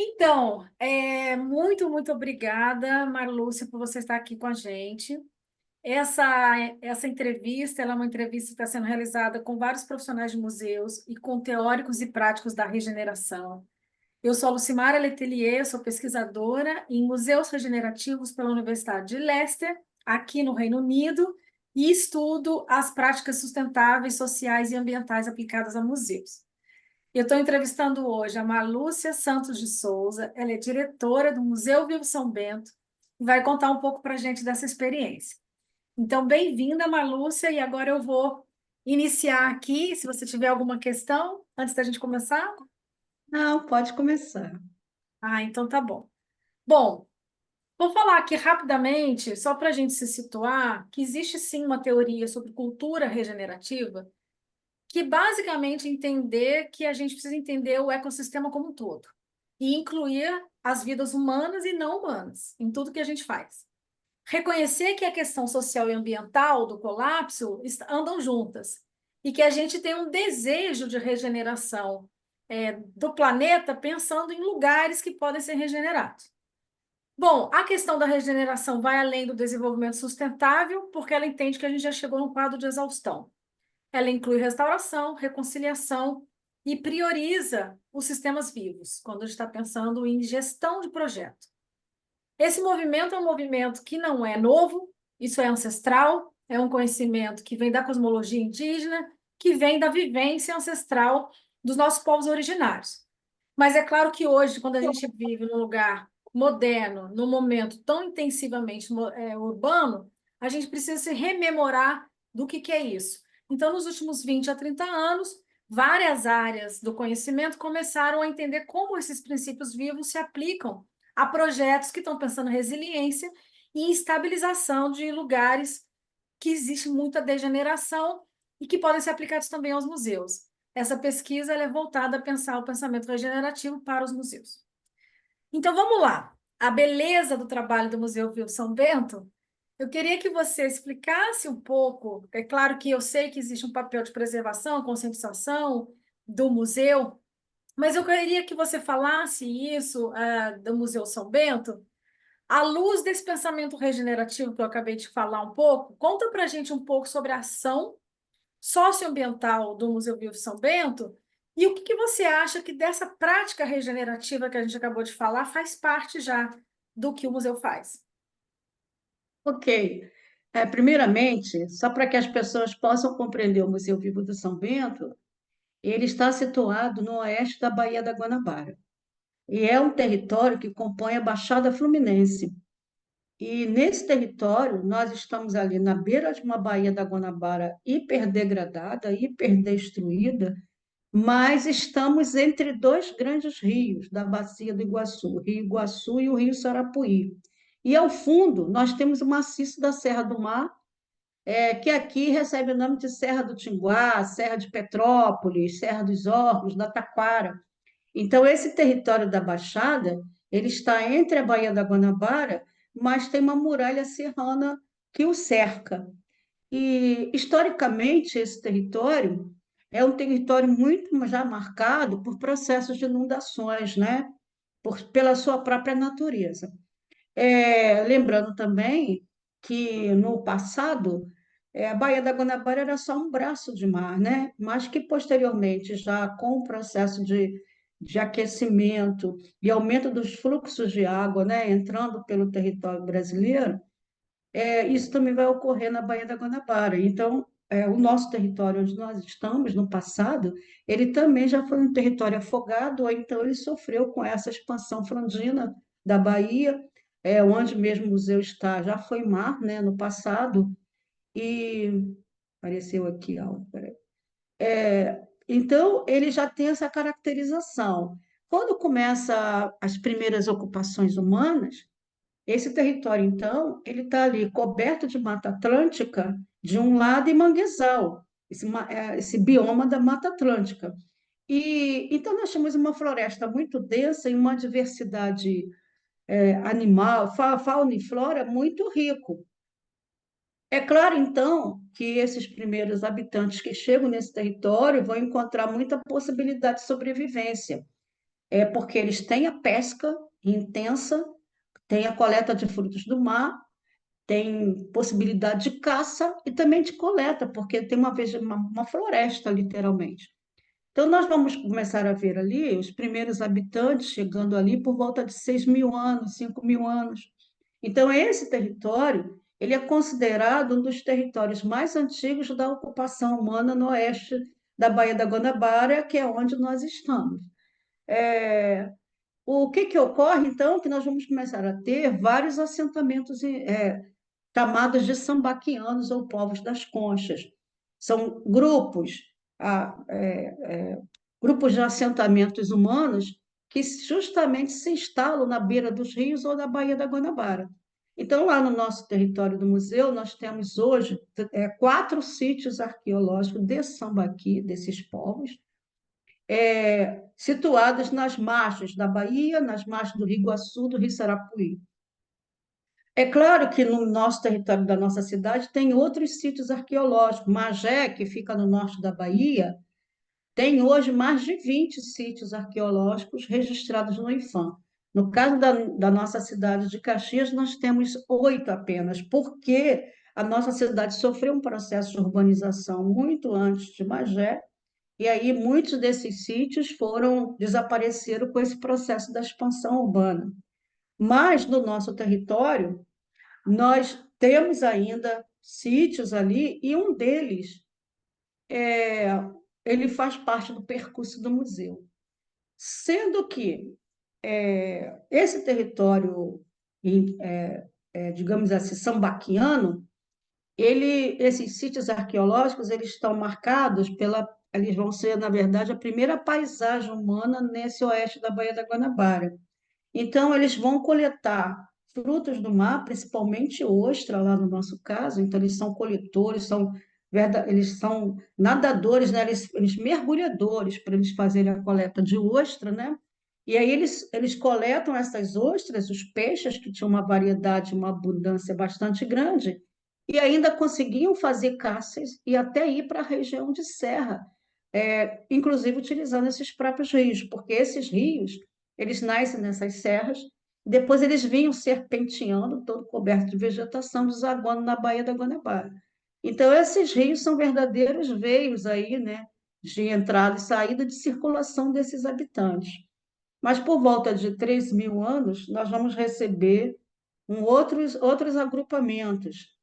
Então, muito obrigada, Marlúcia, por você estar aqui com a gente. Essa entrevista, ela é uma entrevista que está sendo realizada com vários profissionais de museus e com teóricos e práticos da regeneração. Eu sou a Lucimara Letelier, sou pesquisadora em museus regenerativos pela Universidade de Leicester, aqui no Reino Unido, e estudo as práticas sustentáveis, sociais e ambientais aplicadas a museus. Eu estou entrevistando hoje a Marlúcia Santos de Souza, ela é diretora do Museu Vivo São Bento e vai contar um pouco para a gente dessa experiência. Então, bem-vinda, Marlúcia, e agora eu vou iniciar aqui, se você tiver alguma questão, antes da gente começar. Não, pode começar. Ah, então tá bom. Bom, vou falar aqui rapidamente, só para a gente se situar, que existe sim uma teoria sobre cultura regenerativa, que basicamente entender que a gente precisa entender o ecossistema como um todo e incluir as vidas humanas e não humanas em tudo que a gente faz. Reconhecer que a questão social e ambiental do colapso andam juntas e que a gente tem um desejo de regeneração do planeta pensando em lugares que podem ser regenerados. Bom, a questão da regeneração vai além do desenvolvimento sustentável, porque ela entende que a gente já chegou num quadro de exaustão. Ela inclui restauração, reconciliação e prioriza os sistemas vivos, quando a gente está pensando em gestão de projeto. Esse movimento é um movimento que não é novo, isso é ancestral, é um conhecimento que vem da cosmologia indígena, que vem da vivência ancestral dos nossos povos originários. Mas é claro que hoje, quando a gente vive num lugar moderno, num momento tão intensivamente urbano, a gente precisa se rememorar do que é isso. Então, nos últimos 20 a 30 anos, várias áreas do conhecimento começaram a entender como esses princípios vivos se aplicam a projetos que estão pensando em resiliência e em estabilização de lugares que existe muita degeneração e que podem ser aplicados também aos museus. Essa pesquisa ela é voltada a pensar o pensamento regenerativo para os museus. Então, vamos lá. A beleza do trabalho do Museu Vivo São Bento, eu queria que você explicasse um pouco. É claro que eu sei que existe um papel de preservação, conscientização do museu, mas eu queria que você falasse isso, do Museu São Bento, à luz desse pensamento regenerativo que eu acabei de falar um pouco. Conta para a gente um pouco sobre a ação socioambiental do Museu Vivo São Bento e o que você acha que dessa prática regenerativa que a gente acabou de falar faz parte já do que o museu faz. Ok. Primeiramente, só para que as pessoas possam compreender o Museu Vivo do São Bento, ele está situado no oeste da Baía da Guanabara. E é um território que compõe a Baixada Fluminense. E nesse território, nós estamos ali na beira de uma Baía da Guanabara hiperdegradada, hiperdestruída, mas estamos entre dois grandes rios da bacia do Iguaçu, o Rio Iguaçu e o Rio Sarapuí. E ao fundo, nós temos o maciço da Serra do Mar, que aqui recebe o nome de Serra do Tinguá, Serra de Petrópolis, Serra dos Órgãos, da Taquara. Então, esse território da Baixada, ele está entre a Baía da Guanabara, mas tem uma muralha serrana que o cerca. E, historicamente, esse território é um território muito já marcado por processos de inundações, né? Pela sua própria natureza. Lembrando também que, no passado, a Baía da Guanabara era só um braço de mar, né? Mas que, posteriormente, já com o processo de aquecimento e aumento dos fluxos de água, né? Entrando pelo território brasileiro, isso também vai ocorrer na Baía da Guanabara. Então, o nosso território onde nós estamos, no passado, ele também já foi um território afogado, ou então ele sofreu com essa expansão frondina da Bahia, onde mesmo o museu está, já foi mar, né, no passado, e apareceu aqui algo, peraí. Então, ele já tem essa caracterização. Quando começa as primeiras ocupações humanas, esse território, então, ele está ali coberto de Mata Atlântica de um lado e manguezal, esse bioma da Mata Atlântica. E então nós temos uma floresta muito densa e uma diversidade animal, fauna e flora muito rico. É claro, então, que esses primeiros habitantes que chegam nesse território vão encontrar muita possibilidade de sobrevivência. é porque eles têm a pesca intensa, têm a coleta de frutos do mar, tem possibilidade de caça e também de coleta, porque tem uma floresta, literalmente. Então, nós vamos começar a ver ali os primeiros habitantes chegando ali por volta de 6.000 anos, 5.000 anos. Então, esse território, ele é considerado um dos territórios mais antigos da ocupação humana no oeste da Baía da Guanabara, que é onde nós estamos. O que ocorre, então, que nós vamos começar a ter vários assentamentos chamados de sambaquianos ou povos das conchas. São ah, é, grupos de assentamentos humanos que justamente se instalam na beira dos rios ou na Baía da Guanabara. Então, lá no nosso território do museu, nós temos hoje 4 sítios arqueológicos de Sambaqui, desses povos, situados nas margens da Bahia, nas margens do Rio Iguaçu, do Rio Sarapuí. É claro que no nosso território da nossa cidade tem outros sítios arqueológicos. Magé, que fica no norte da Bahia, tem hoje mais de 20 sítios arqueológicos registrados no IPHAM. No caso da nossa cidade de Caxias, nós temos 8 apenas, porque a nossa cidade sofreu um processo de urbanização muito antes de Magé, e aí muitos desses sítios desapareceram com esse processo da expansão urbana. Mas no nosso território, nós temos ainda sítios ali, e um deles ele faz parte do percurso do museu. Sendo que esse território, digamos assim, sambaquiano, esses sítios arqueológicos, eles estão marcados eles vão ser, na verdade, a primeira paisagem humana nesse oeste da Baía da Guanabara. Então, eles vão coletar frutos do mar, principalmente ostra, lá no nosso caso. Então, eles são coletores, eles são nadadores, né? Eles mergulhadores para eles fazerem a coleta de ostra, né? E aí eles coletam essas ostras, os peixes, que tinham uma variedade, uma abundância bastante grande, e ainda conseguiam fazer caças e até ir para a região de serra, inclusive utilizando esses próprios rios, porque esses rios eles nascem nessas serras, depois eles vinham serpenteando, todo coberto de vegetação, desaguando na Baía da Guanabara. Então, esses rios são verdadeiros veios aí, né, de entrada e saída de circulação desses habitantes. Mas por volta de 3.000 anos, nós vamos receber outros agrupamentos,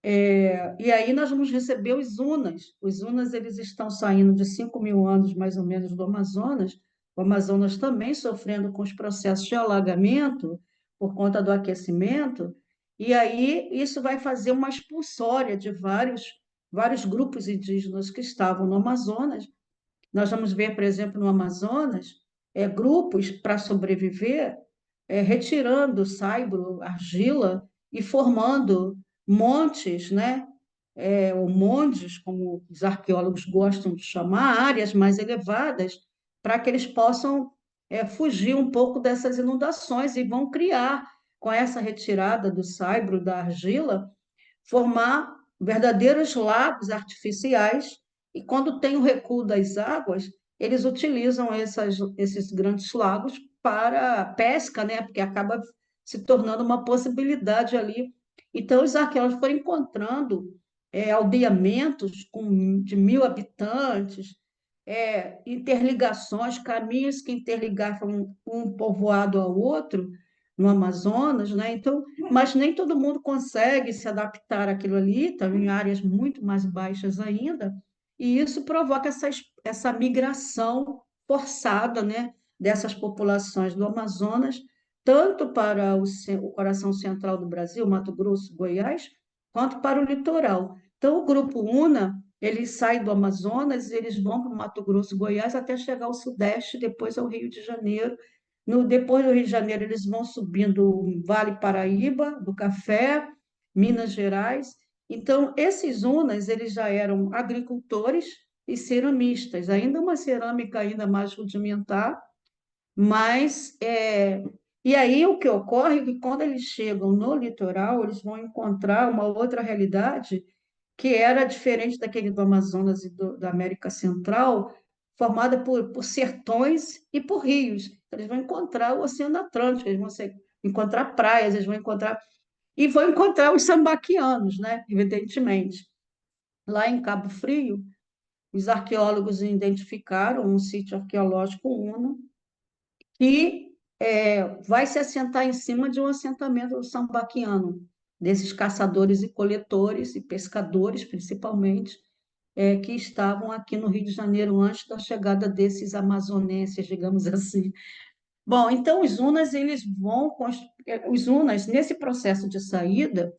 e aí nós vamos receber os Unas. Os Unas eles estão saindo de 5.000 anos, mais ou menos, do Amazonas. O Amazonas também sofrendo com os processos de alagamento por conta do aquecimento. E aí isso vai fazer uma expulsória de vários grupos indígenas que estavam no Amazonas. Nós vamos ver, por exemplo, no Amazonas, grupos para sobreviver, retirando saibro, argila e formando montes, né? Ou mondes, como os arqueólogos gostam de chamar, áreas mais elevadas, para que eles possam fugir um pouco dessas inundações e vão criar, com essa retirada do saibro, da argila, formar verdadeiros lagos artificiais, e quando tem o recuo das águas, eles utilizam esses grandes lagos para pesca, né? Porque acaba se tornando uma possibilidade ali. Então, os arqueólogos foram encontrando aldeamentos de 1.000 habitantes, interligações, caminhos que interligavam um povoado ao outro no Amazonas, né? Então, mas nem todo mundo consegue se adaptar àquilo ali, estão em áreas muito mais baixas ainda, e isso provoca essa migração forçada, né, dessas populações do Amazonas, tanto para o coração central do Brasil, Mato Grosso, Goiás, quanto para o litoral. Então, o grupo UNA, eles saem do Amazonas, eles vão para o Mato Grosso, Goiás, até chegar ao Sudeste, depois ao Rio de Janeiro. Depois do Rio de Janeiro, eles vão subindo o Vale Paraíba, do Café, Minas Gerais. Então, esses unas, eles já eram agricultores e ceramistas, ainda uma cerâmica ainda mais rudimentar, mas e aí o que ocorre é que quando eles chegam no litoral, eles vão encontrar uma outra realidade que era diferente daquele do Amazonas e da América Central, formada por sertões e por rios. Eles vão encontrar o Oceano Atlântico, encontrar praias, eles vão encontrar e vão encontrar os sambaquianos, né? Evidentemente. Lá em Cabo Frio, os arqueólogos identificaram um sítio arqueológico uno que vai se assentar em cima de um assentamento sambaquiano, desses caçadores e coletores e pescadores, principalmente, que estavam aqui no Rio de Janeiro antes da chegada desses amazonenses, digamos assim. Bom, então os unas, nesse processo de saída,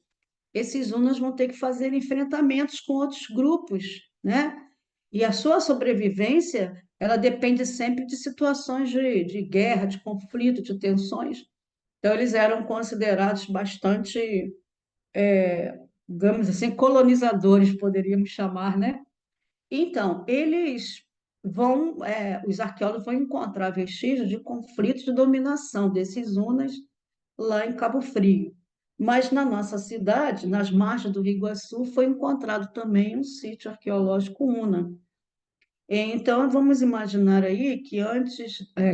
esses unas vão ter que fazer enfrentamentos com outros grupos, né? E a sua sobrevivência, ela depende sempre de situações de guerra, de conflito, de tensões. Então, eles eram considerados bastante, digamos assim, colonizadores, poderíamos chamar, né? Então, os arqueólogos vão encontrar vestígios de conflitos de dominação desses unas lá em Cabo Frio. Mas na nossa cidade, nas margens do Rio Iguaçu, foi encontrado também um sítio arqueológico una. Então, vamos imaginar aí que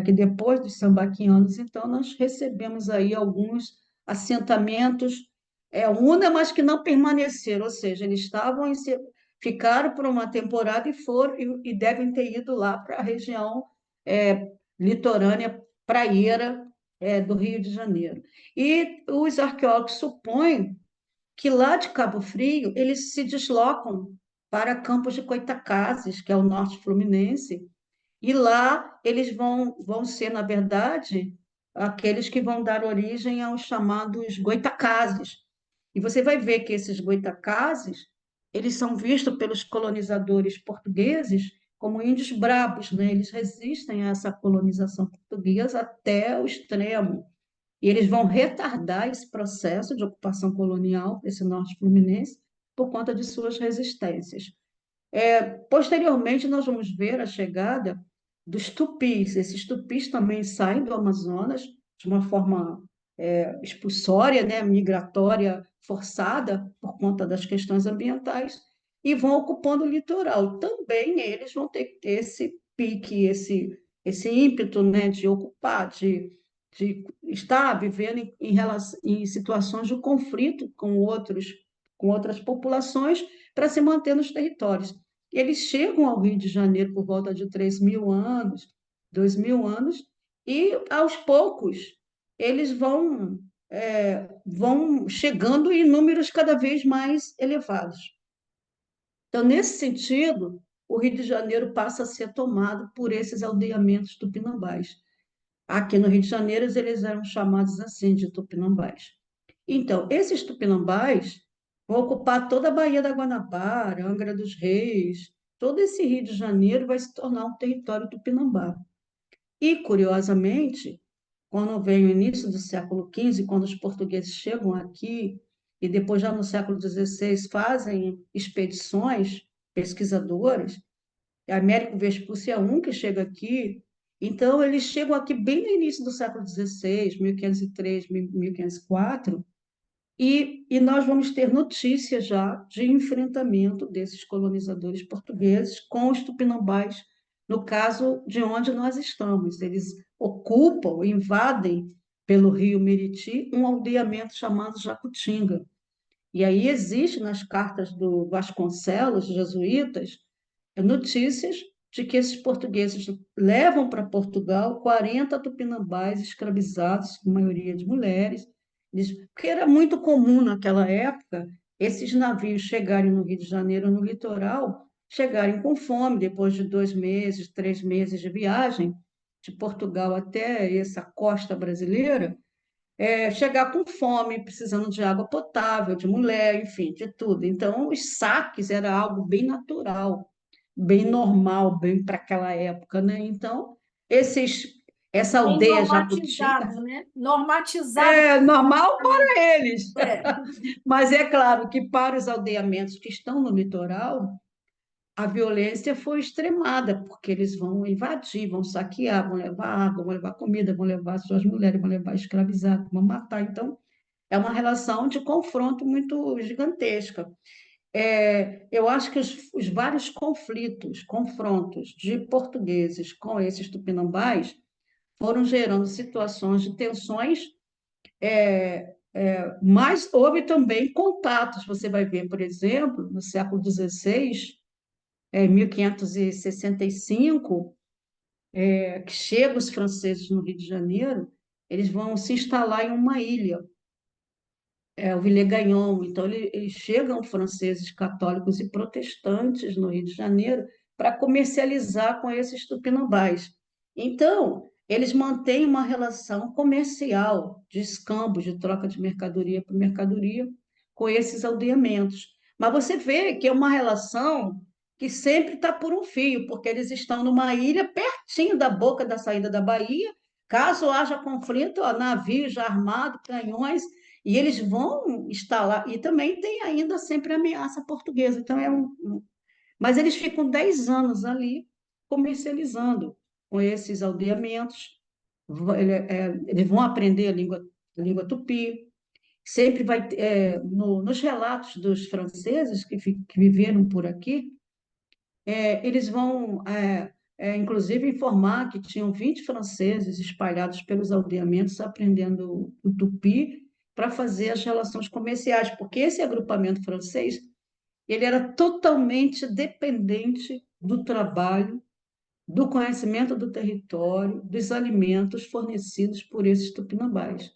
que depois dos sambaquianos, então, nós recebemos aí alguns assentamentos una, mas que não permaneceram, ou seja, ficaram por uma temporada e devem ter ido lá para a região litorânea, praieira, do Rio de Janeiro. E os arqueólogos supõem que lá de Cabo Frio eles se deslocam para Campos de Goytacazes, que é o norte fluminense, e lá eles vão ser, na verdade, aqueles que vão dar origem aos chamados Goytacazes. E você vai ver que esses Goytacazes, eles são vistos pelos colonizadores portugueses como índios brabos, né? Eles resistem a essa colonização portuguesa até o extremo. E eles vão retardar esse processo de ocupação colonial, esse norte fluminense, por conta de suas resistências. Posteriormente, nós vamos ver a chegada dos tupis. Esses tupis também saem do Amazonas de uma forma expulsória, né, migratória forçada por conta das questões ambientais e vão ocupando o litoral. Também eles vão ter que ter esse pique, esse ímpeto, né, de ocupar, de estar vivendo em situações de conflito com outras populações para se manter nos territórios. Eles chegam ao Rio de Janeiro por volta de 3.000 anos, 2.000 anos, e aos poucos eles vão chegando em números cada vez mais elevados. Então, nesse sentido, o Rio de Janeiro passa a ser tomado por esses aldeamentos tupinambás. Aqui no Rio de Janeiro, eles eram chamados assim de tupinambás. Então, esses tupinambás vão ocupar toda a Baía da Guanabara, Angra dos Reis, todo esse Rio de Janeiro vai se tornar um território tupinambá. E, curiosamente, quando vem o início do século XV, quando os portugueses chegam aqui, e depois, já no século XVI, fazem expedições pesquisadoras, Américo Vespucci é um que chega aqui, então eles chegam aqui bem no início do século XVI, 1503, 1504, e nós vamos ter notícias já de enfrentamento desses colonizadores portugueses com os tupinambás, no caso de onde nós estamos. Eles ocupam, invadem pelo rio Meriti um aldeamento chamado Jacutinga. E aí existe nas cartas do Vasconcelos, jesuítas, notícias de que esses portugueses levam para Portugal 40 tupinambás escravizados, a maioria de mulheres, porque era muito comum naquela época esses navios chegarem no Rio de Janeiro, no litoral, chegarem com fome, depois de 2 meses, 3 meses de viagem, de Portugal até essa costa brasileira, chegar com fome, precisando de água potável, de mulher, enfim, de tudo. Então, os saques era algo bem natural, bem normal, bem para aquela época, né? Então, essa Bem aldeia Jacutinga normatizado, né? Normatizado. é normal para eles, É. mas é claro que para os aldeamentos que estão no litoral, a violência foi extremada, porque eles vão invadir, vão saquear, vão levar água, vão levar comida, vão levar suas mulheres, vão levar escravizados, vão matar. Então, é uma relação de confronto muito gigantesca. Eu acho que os vários conflitos, confrontos de portugueses com esses tupinambás foram gerando situações de tensões, mas houve também contatos. Você vai ver, por exemplo, no século XVI, em 1565, que chegam os franceses no Rio de Janeiro, eles vão se instalar em uma ilha, o Villegagnon. Então, eles chegam franceses católicos e protestantes no Rio de Janeiro para comercializar com esses tupinambás. Então, eles mantêm uma relação comercial de escambo, de troca de mercadoria por mercadoria com esses aldeamentos. Mas você vê que é uma relação que sempre está por um fio, porque eles estão numa ilha pertinho da boca da saída da Bahia. Caso haja conflito, ó, navio já armado, canhões, e eles vão instalar, e também tem ainda sempre a ameaça portuguesa. Então, mas eles ficam 10 anos ali comercializando com esses aldeamentos. Eles vão aprender a língua tupi. Sempre vai, nos relatos dos franceses que viveram por aqui, eles vão, inclusive, informar que tinham 20 franceses espalhados pelos aldeamentos aprendendo o tupi para fazer as relações comerciais, porque esse agrupamento francês ele era totalmente dependente do trabalho, do conhecimento do território, dos alimentos fornecidos por esses tupinambás.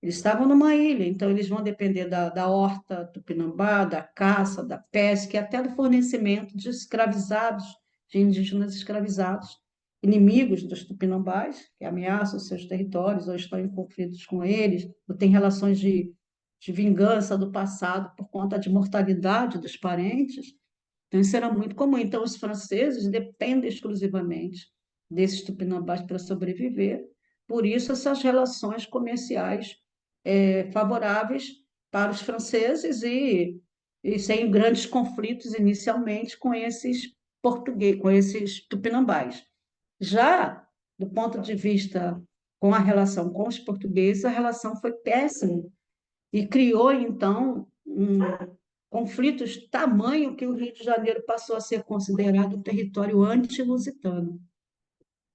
Eles estavam numa ilha, então eles vão depender da horta tupinambá, da caça, da pesca e até do fornecimento de escravizados, de indígenas escravizados, inimigos dos tupinambás, que ameaçam os seus territórios ou estão em conflitos com eles, ou têm relações de vingança do passado por conta de mortalidade dos parentes. Então, isso era muito comum. Então, os franceses dependem exclusivamente desses tupinambás para sobreviver. Por isso, essas relações comerciais favoráveis para os franceses e sem grandes conflitos inicialmente com esses portugueses, com esses tupinambás. Já do ponto de vista com a relação com os portugueses, a relação foi péssima e criou, então, conflitos tamanho que o Rio de Janeiro passou a ser considerado um território anti-lusitano.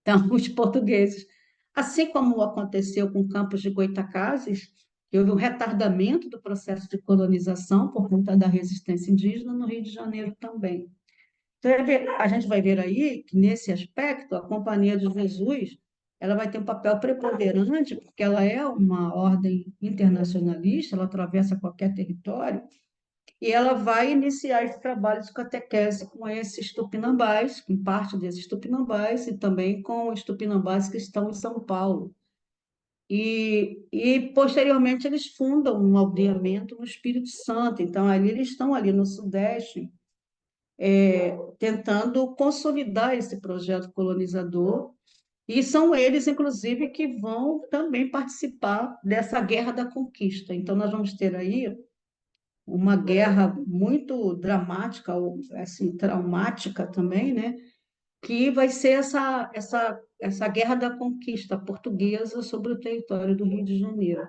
Então, os portugueses, assim como aconteceu com Campos de Goytacazes, que houve um retardamento do processo de colonização por conta da resistência indígena, no Rio de Janeiro também. Então, a gente vai ver aí que, nesse aspecto, a Companhia de Jesus ela vai ter um papel preponderante, porque ela é uma ordem internacionalista, ela atravessa qualquer território, e ela vai iniciar esse trabalho de catequese com esses tupinambás, com parte desses tupinambás, e também com os tupinambás que estão em São Paulo. Posteriormente, eles fundam um aldeamento no Espírito Santo. Então, ali eles estão ali no Sudeste, tentando consolidar esse projeto colonizador, e são eles, inclusive, que vão também participar dessa guerra da conquista. Então, nós vamos ter aí uma guerra muito dramática, ou assim, traumática também, né? Que vai ser essa guerra da conquista portuguesa sobre o território do Rio de Janeiro.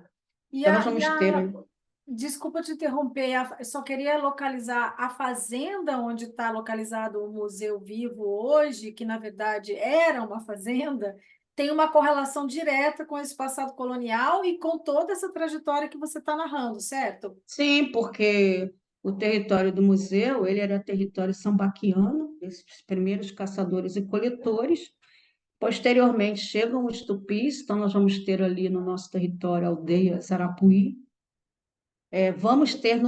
E Então, nós a, e vamos ter a, aí. desculpa te interromper, eu só queria localizar a fazenda onde está localizado o Museu Vivo hoje, que na verdade era uma fazenda, tem uma correlação direta com esse passado colonial e com toda essa trajetória que você está narrando, certo? Sim, porque o território do museu ele era território sambaquiano, esses primeiros caçadores e coletores. Posteriormente chegam os tupis, então nós vamos ter ali no nosso território a aldeia Zarapuí. Vamos ter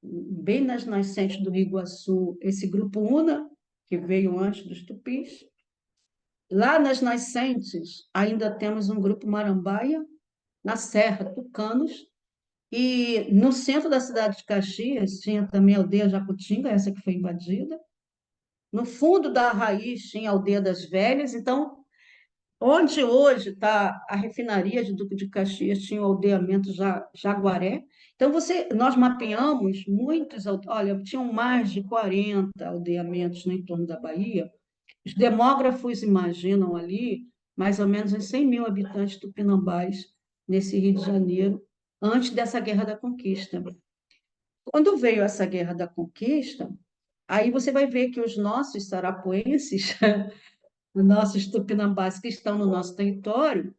bem nas nascentes do Rio Iguaçu esse grupo Una, que veio antes dos tupis. Lá nas nascentes ainda temos um grupo Marambaia, na Serra Tucanos, e no centro da cidade de Caxias tinha também a aldeia Jacutinga, essa que foi invadida. No fundo da raiz tinha a aldeia das Velhas. Então, onde hoje está a refinaria de Duque de Caxias, tinha o aldeamento Jaguaré. Então, nós mapeamos muitos, olha, tinham mais de 40 aldeamentos no entorno da Bahia. Os demógrafos imaginam ali mais ou menos uns 100 mil habitantes tupinambás nesse Rio de Janeiro, antes dessa Guerra da Conquista. Quando veio essa Guerra da Conquista, aí você vai ver que os nossos sarapoenses, os nossos tupinambás que estão no nosso território,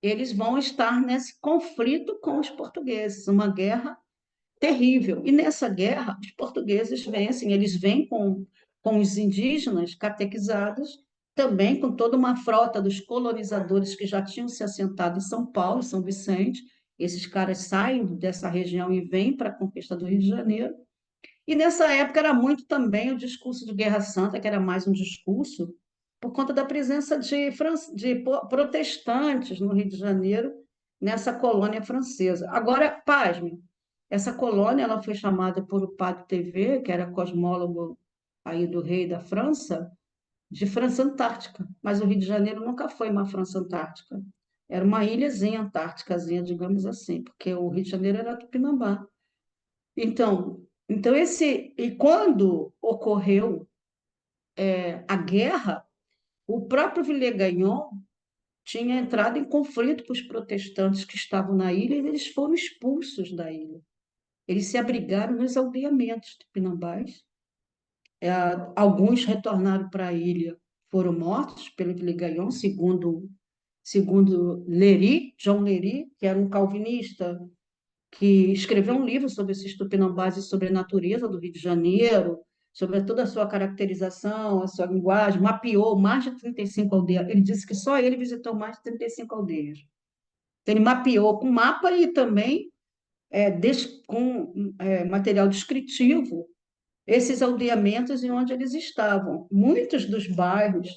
eles vão estar nesse conflito com os portugueses, uma guerra terrível. E nessa guerra, os portugueses vencem, eles vêm com os indígenas catequizados, também com toda uma frota dos colonizadores que já tinham se assentado em São Paulo, São Vicente. Esses caras saem dessa região e vêm para a conquista do Rio de Janeiro. E nessa época era muito também o discurso de Guerra Santa, que era mais um discurso, por conta da presença de protestantes no Rio de Janeiro, nessa colônia francesa. Agora, pasme, essa colônia ela foi chamada por o padre TV, que era cosmólogo aí do rei da França, de França Antártica. Mas o Rio de Janeiro nunca foi uma França Antártica. Era uma ilhazinha antárticazinha, digamos assim, porque o Rio de Janeiro era Tupinambá. E quando ocorreu a guerra, o próprio Villegagnon tinha entrado em conflito com os protestantes que estavam na ilha e eles foram expulsos da ilha. Eles se abrigaram nos aldeamentos tupinambás. Alguns retornaram para a ilha, foram mortos pelo Villegagnon, segundo Léry, João Léry, que era um calvinista que escreveu um livro sobre esses tupinambás e sobre a natureza do Rio de Janeiro, sobre toda a sua caracterização, a sua linguagem, mapeou mais de 35 aldeias. Ele disse que só ele visitou mais de 35 aldeias. Então, ele mapeou com mapa e também com material descritivo esses aldeamentos e onde eles estavam. Muitos dos bairros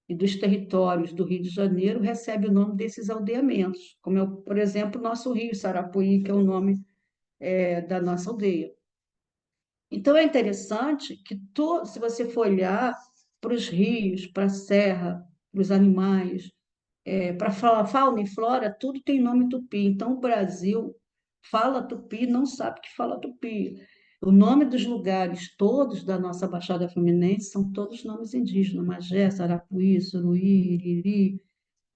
e dos territórios do Rio de Janeiro recebem o nome desses aldeamentos, como é, por exemplo, o nosso Rio Sarapuí, que é o nome da nossa aldeia. Então, é interessante que, se você for olhar para os rios, para a serra, para os animais, para a fauna e flora, tudo tem nome tupi. Então, o Brasil fala tupi, não sabe que fala tupi. O nome dos lugares todos da nossa Baixada Fluminense são todos nomes indígenas: Magé, Sarapuí, Suruí, Iriri,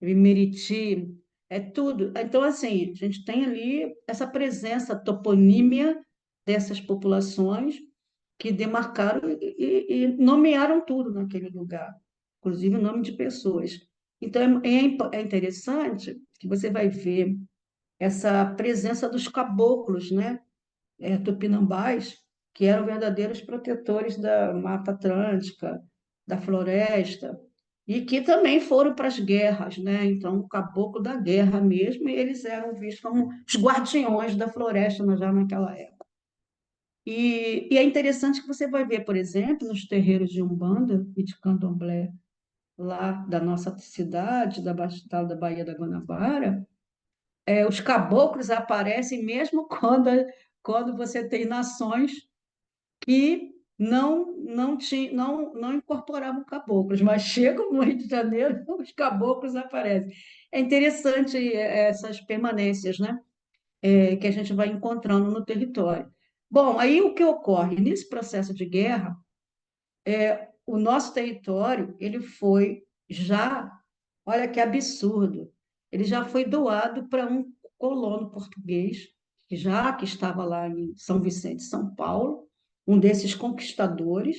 Meriti, é tudo. Então, assim, a gente tem ali essa presença toponímia dessas populações que demarcaram e nomearam tudo naquele lugar, inclusive o nome de pessoas. Então, é interessante que você vai ver essa presença dos caboclos, né? Tupinambás, que eram verdadeiros protetores da Mata Atlântica, da floresta, e que também foram para as guerras, né? Então, o caboclo da guerra mesmo, e eles eram vistos como os guardiões da floresta já naquela época. E é interessante que você vai ver, por exemplo, nos terreiros de Umbanda e de Candomblé, lá da nossa cidade, da Baía da Guanabara, os caboclos aparecem mesmo quando você tem nações que não incorporavam caboclos, mas chegam no Rio de Janeiro, os caboclos aparecem. É interessante essas permanências, né? Que a gente vai encontrando no território. Bom, aí o que ocorre? Nesse processo de guerra, o nosso território, ele foi já, olha que absurdo, ele já foi doado para um colono português, que estava lá em São Vicente, São Paulo, um desses conquistadores,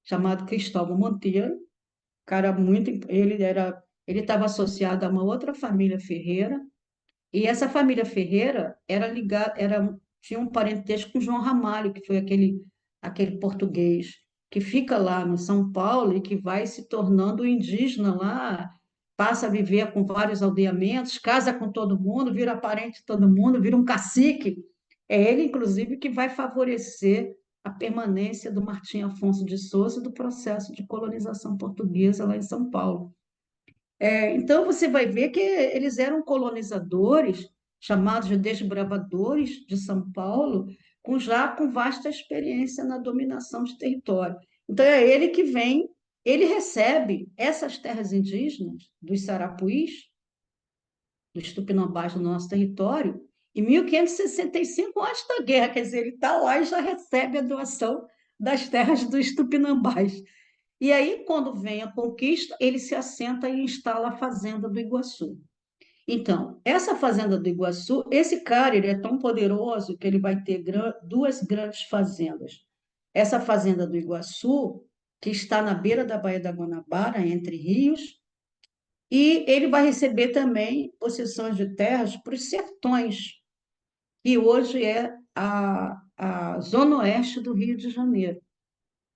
chamado Cristóvão Monteiro, cara muito, ele estava associado a uma outra família ferreira, e essa família Ferreira era ligada, tinha um parentesco com João Ramalho, que foi aquele português que fica lá no São Paulo e que vai se tornando indígena lá, passa a viver com vários aldeamentos, casa com todo mundo, vira parente de todo mundo, vira um cacique. É ele, inclusive, que vai favorecer a permanência do Martim Afonso de Souza e do processo de colonização portuguesa lá em São Paulo. Então, você vai ver que eles eram colonizadores, chamados de desbravadores de São Paulo, já com vasta experiência na dominação de território. Então, é ele que vem, ele recebe essas terras indígenas dos Sarapuís, dos Tupinambás do nosso território, em 1565, antes da guerra, quer dizer, ele está lá e já recebe a doação das terras dos Tupinambás. E aí, quando vem a conquista, ele se assenta e instala a Fazenda do Iguaçu. Então, essa fazenda do Iguaçu, esse cara, ele é tão poderoso que ele vai ter duas grandes fazendas. Essa fazenda do Iguaçu, que está na beira da Baía da Guanabara, entre rios, e ele vai receber também possessões de terras para os sertões, que hoje é a zona oeste do Rio de Janeiro.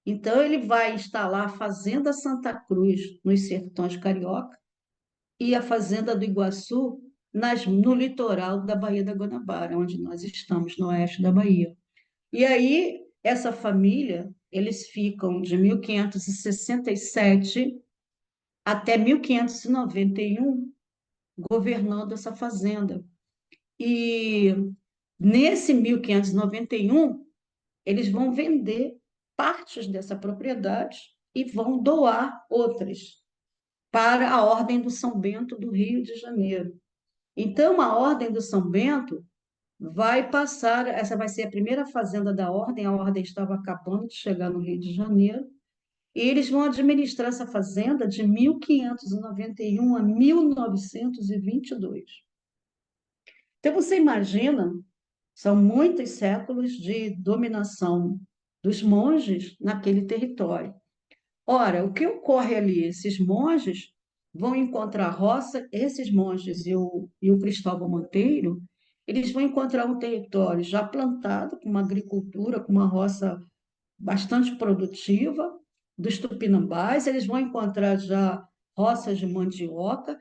Então, ele vai instalar a Fazenda Santa Cruz nos sertões carioca e a Fazenda do Iguaçu no litoral da Baía da Guanabara, onde nós estamos, no oeste da Bahia. E aí, essa família, eles ficam de 1567 até 1591 governando essa fazenda. E nesse 1591, eles vão vender partes dessa propriedade e vão doar outras para a Ordem do São Bento do Rio de Janeiro. Então, a Ordem do São Bento vai passar, essa vai ser a primeira fazenda da Ordem, a Ordem estava acabando de chegar no Rio de Janeiro, e eles vão administrar essa fazenda de 1591 a 1922. Então, você imagina, são muitos séculos de dominação dos monges naquele território. Ora, o que ocorre ali? Esses monges vão encontrar roça, esses monges e o Cristóvão Monteiro, eles vão encontrar um território já plantado, com uma agricultura, com uma roça bastante produtiva, dos tupinambás, eles vão encontrar já roças de mandioca,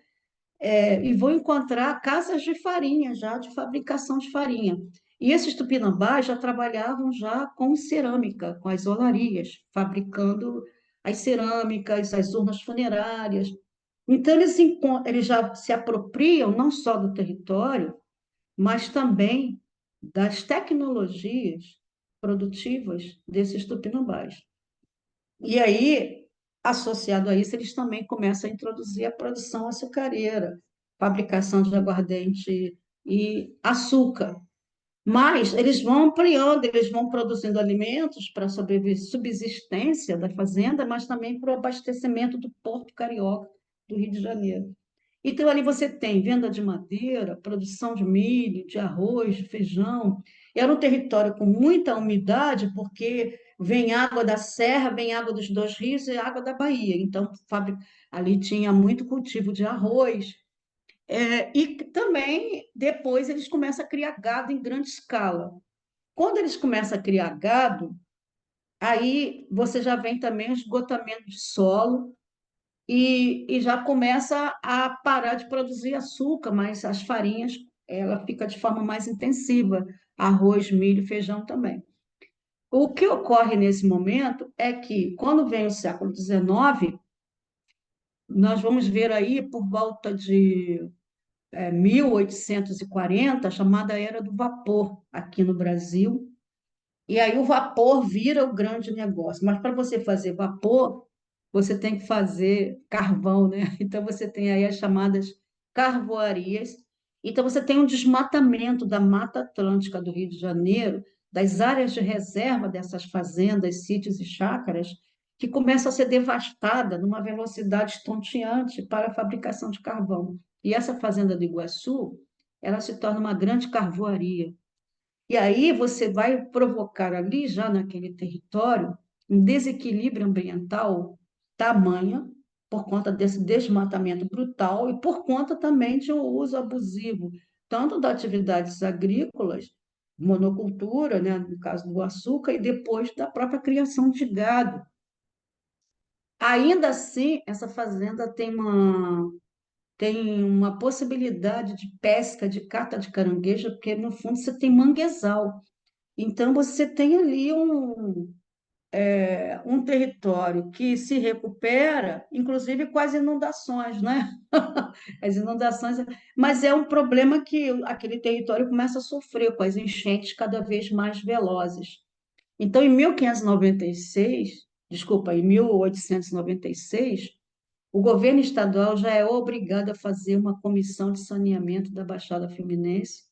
e vão encontrar casas de farinha, já de fabricação de farinha. E esses tupinambás já trabalhavam já com cerâmica, com as olarias, fabricando as cerâmicas, as urnas funerárias. Então, eles já se apropriam não só do território, mas também das tecnologias produtivas desses tupinambás. E aí, associado a isso, eles também começam a introduzir a produção açucareira, fabricação de aguardente e açúcar. Mas eles vão ampliando, eles vão produzindo alimentos para a subsistência da fazenda, mas também para o abastecimento do Porto Carioca do Rio de Janeiro. Então, ali você tem venda de madeira, produção de milho, de arroz, de feijão. Era um território com muita umidade, porque vem água da serra, vem água dos dois rios e água da Bahia. Então, ali tinha muito cultivo de arroz. E também, depois, eles começam a criar gado em grande escala. Quando eles começam a criar gado, aí você já vem também o esgotamento de solo, e já começa a parar de produzir açúcar, mas as farinhas, ela fica de forma mais intensiva, arroz, milho, feijão também. O que ocorre nesse momento é que, quando vem o século XIX, nós vamos ver aí, por volta de 1840, a chamada Era do Vapor aqui no Brasil, e aí o vapor vira o grande negócio. Mas para você fazer vapor, você tem que fazer carvão, né? Então você tem aí as chamadas carvoarias. Então você tem um desmatamento da Mata Atlântica do Rio de Janeiro, das áreas de reserva dessas fazendas, sítios e chácaras, que começa a ser devastada numa velocidade estonteante para a fabricação de carvão. E essa fazenda do Iguaçu, ela se torna uma grande carvoaria. E aí você vai provocar ali, já naquele território, um desequilíbrio ambiental tamanho, por conta desse desmatamento brutal e por conta também de um uso abusivo, tanto das atividades agrícolas, monocultura, né, no caso do açúcar, e depois da própria criação de gado. Ainda assim, essa fazenda tem uma possibilidade de pesca, de cata de caranguejo, porque no fundo você tem manguezal. Então, você tem ali um território que se recupera, inclusive com as inundações, né? As inundações, mas é um problema que aquele território começa a sofrer com as enchentes cada vez mais velozes. Então, em 1596, desculpa, em 1896, o governo estadual já é obrigado a fazer uma comissão de saneamento da Baixada Fluminense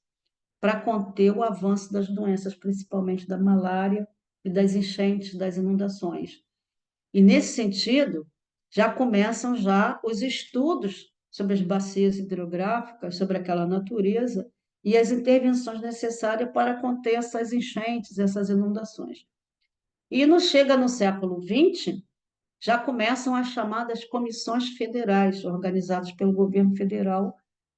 para conter o avanço das doenças, principalmente da malária e das enchentes, das inundações. E nesse sentido, já começam já os estudos sobre as bacias hidrográficas, sobre aquela natureza e as intervenções necessárias para conter essas enchentes, essas inundações. E não chega no século XX, já começam as chamadas comissões federais, organizadas pelo governo federal,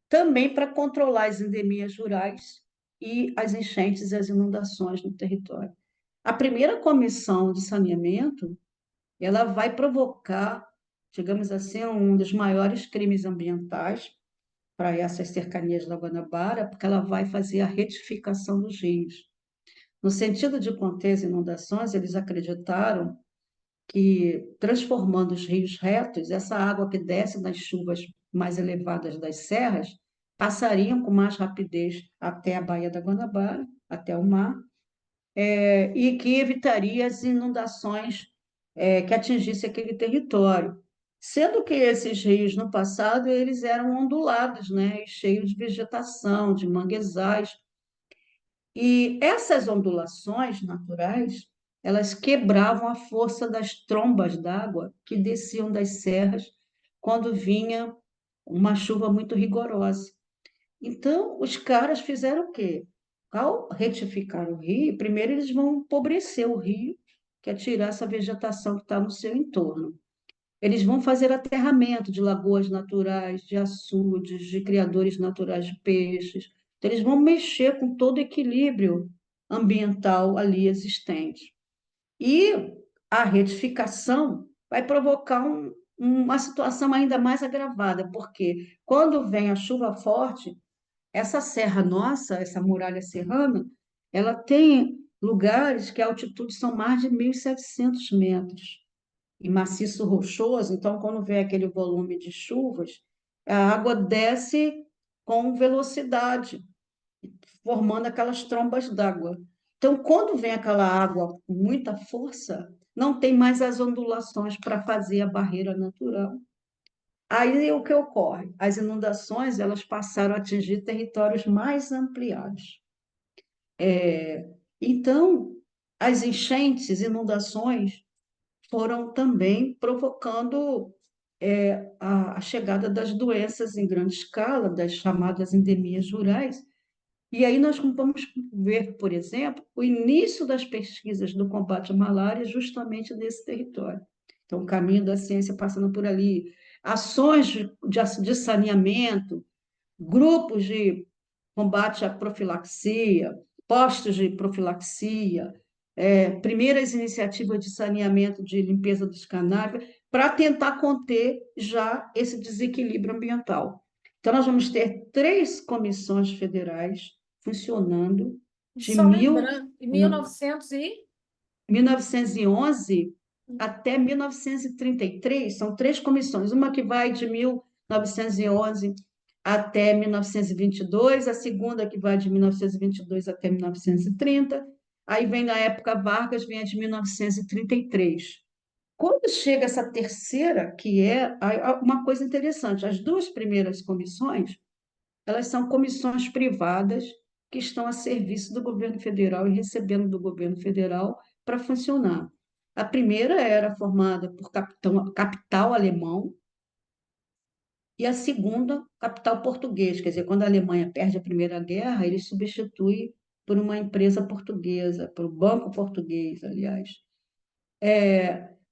também para controlar as endemias rurais e as enchentes e as inundações no território. A primeira comissão de saneamento, ela vai provocar, digamos assim, um dos maiores crimes ambientais para essas cercanias da Guanabara, porque ela vai fazer a retificação dos rios. No sentido de conter as inundações, eles acreditaram que, transformando os rios retos, essa água que desce das chuvas mais elevadas das serras passariam com mais rapidez até a Baía da Guanabara, até o mar, e que evitaria as inundações que atingissem aquele território. Sendo que esses rios, no passado, eles eram ondulados, né, e cheios de vegetação, de manguezais, e essas ondulações naturais, elas quebravam a força das trombas d'água que desciam das serras quando vinha uma chuva muito rigorosa. Então, os caras fizeram o quê? Ao retificar o rio, primeiro eles vão empobrecer o rio, que é tirar essa vegetação que está no seu entorno. Eles vão fazer aterramento de lagoas naturais, de açudes, de criadores naturais de peixes. Então, eles vão mexer com todo o equilíbrio ambiental ali existente. E a retificação vai provocar uma situação ainda mais agravada, porque quando vem a chuva forte, essa serra nossa, essa muralha serrana, ela tem lugares que a altitude são mais de 1.700 metros e maciço rochoso, então quando vem aquele volume de chuvas, a água desce com velocidade, formando aquelas trombas d'água. Então, quando vem aquela água com muita força, não tem mais as ondulações para fazer a barreira natural. Aí o que ocorre? As inundações elas passaram a atingir territórios mais ampliados. Então, as enchentes, inundações, foram também provocando a chegada das doenças em grande escala, das chamadas endemias rurais. E aí nós vamos ver, por exemplo, o início das pesquisas do combate à malária justamente nesse território. Então, o caminho da ciência passando por ali, ações de saneamento, grupos de combate à profilaxia, postos de profilaxia, primeiras iniciativas de saneamento de limpeza dos canais, para tentar conter já esse desequilíbrio ambiental. Então, nós vamos ter três comissões federais funcionando de Só lembrando, em 1900 e... 1911 até 1933, são três comissões, uma que vai de 1911 até 1922, a segunda que vai de 1922 até 1930, aí vem na época Vargas, vem a de 1933. Quando chega essa terceira, que é uma coisa interessante, as duas primeiras comissões, elas são comissões privadas que estão a serviço do governo federal e recebendo do governo federal para funcionar. A primeira era formada por capital alemão e a segunda, capital português. Quer dizer, quando a Alemanha perde a Primeira Guerra, ele substitui por uma empresa portuguesa, por um banco português, aliás.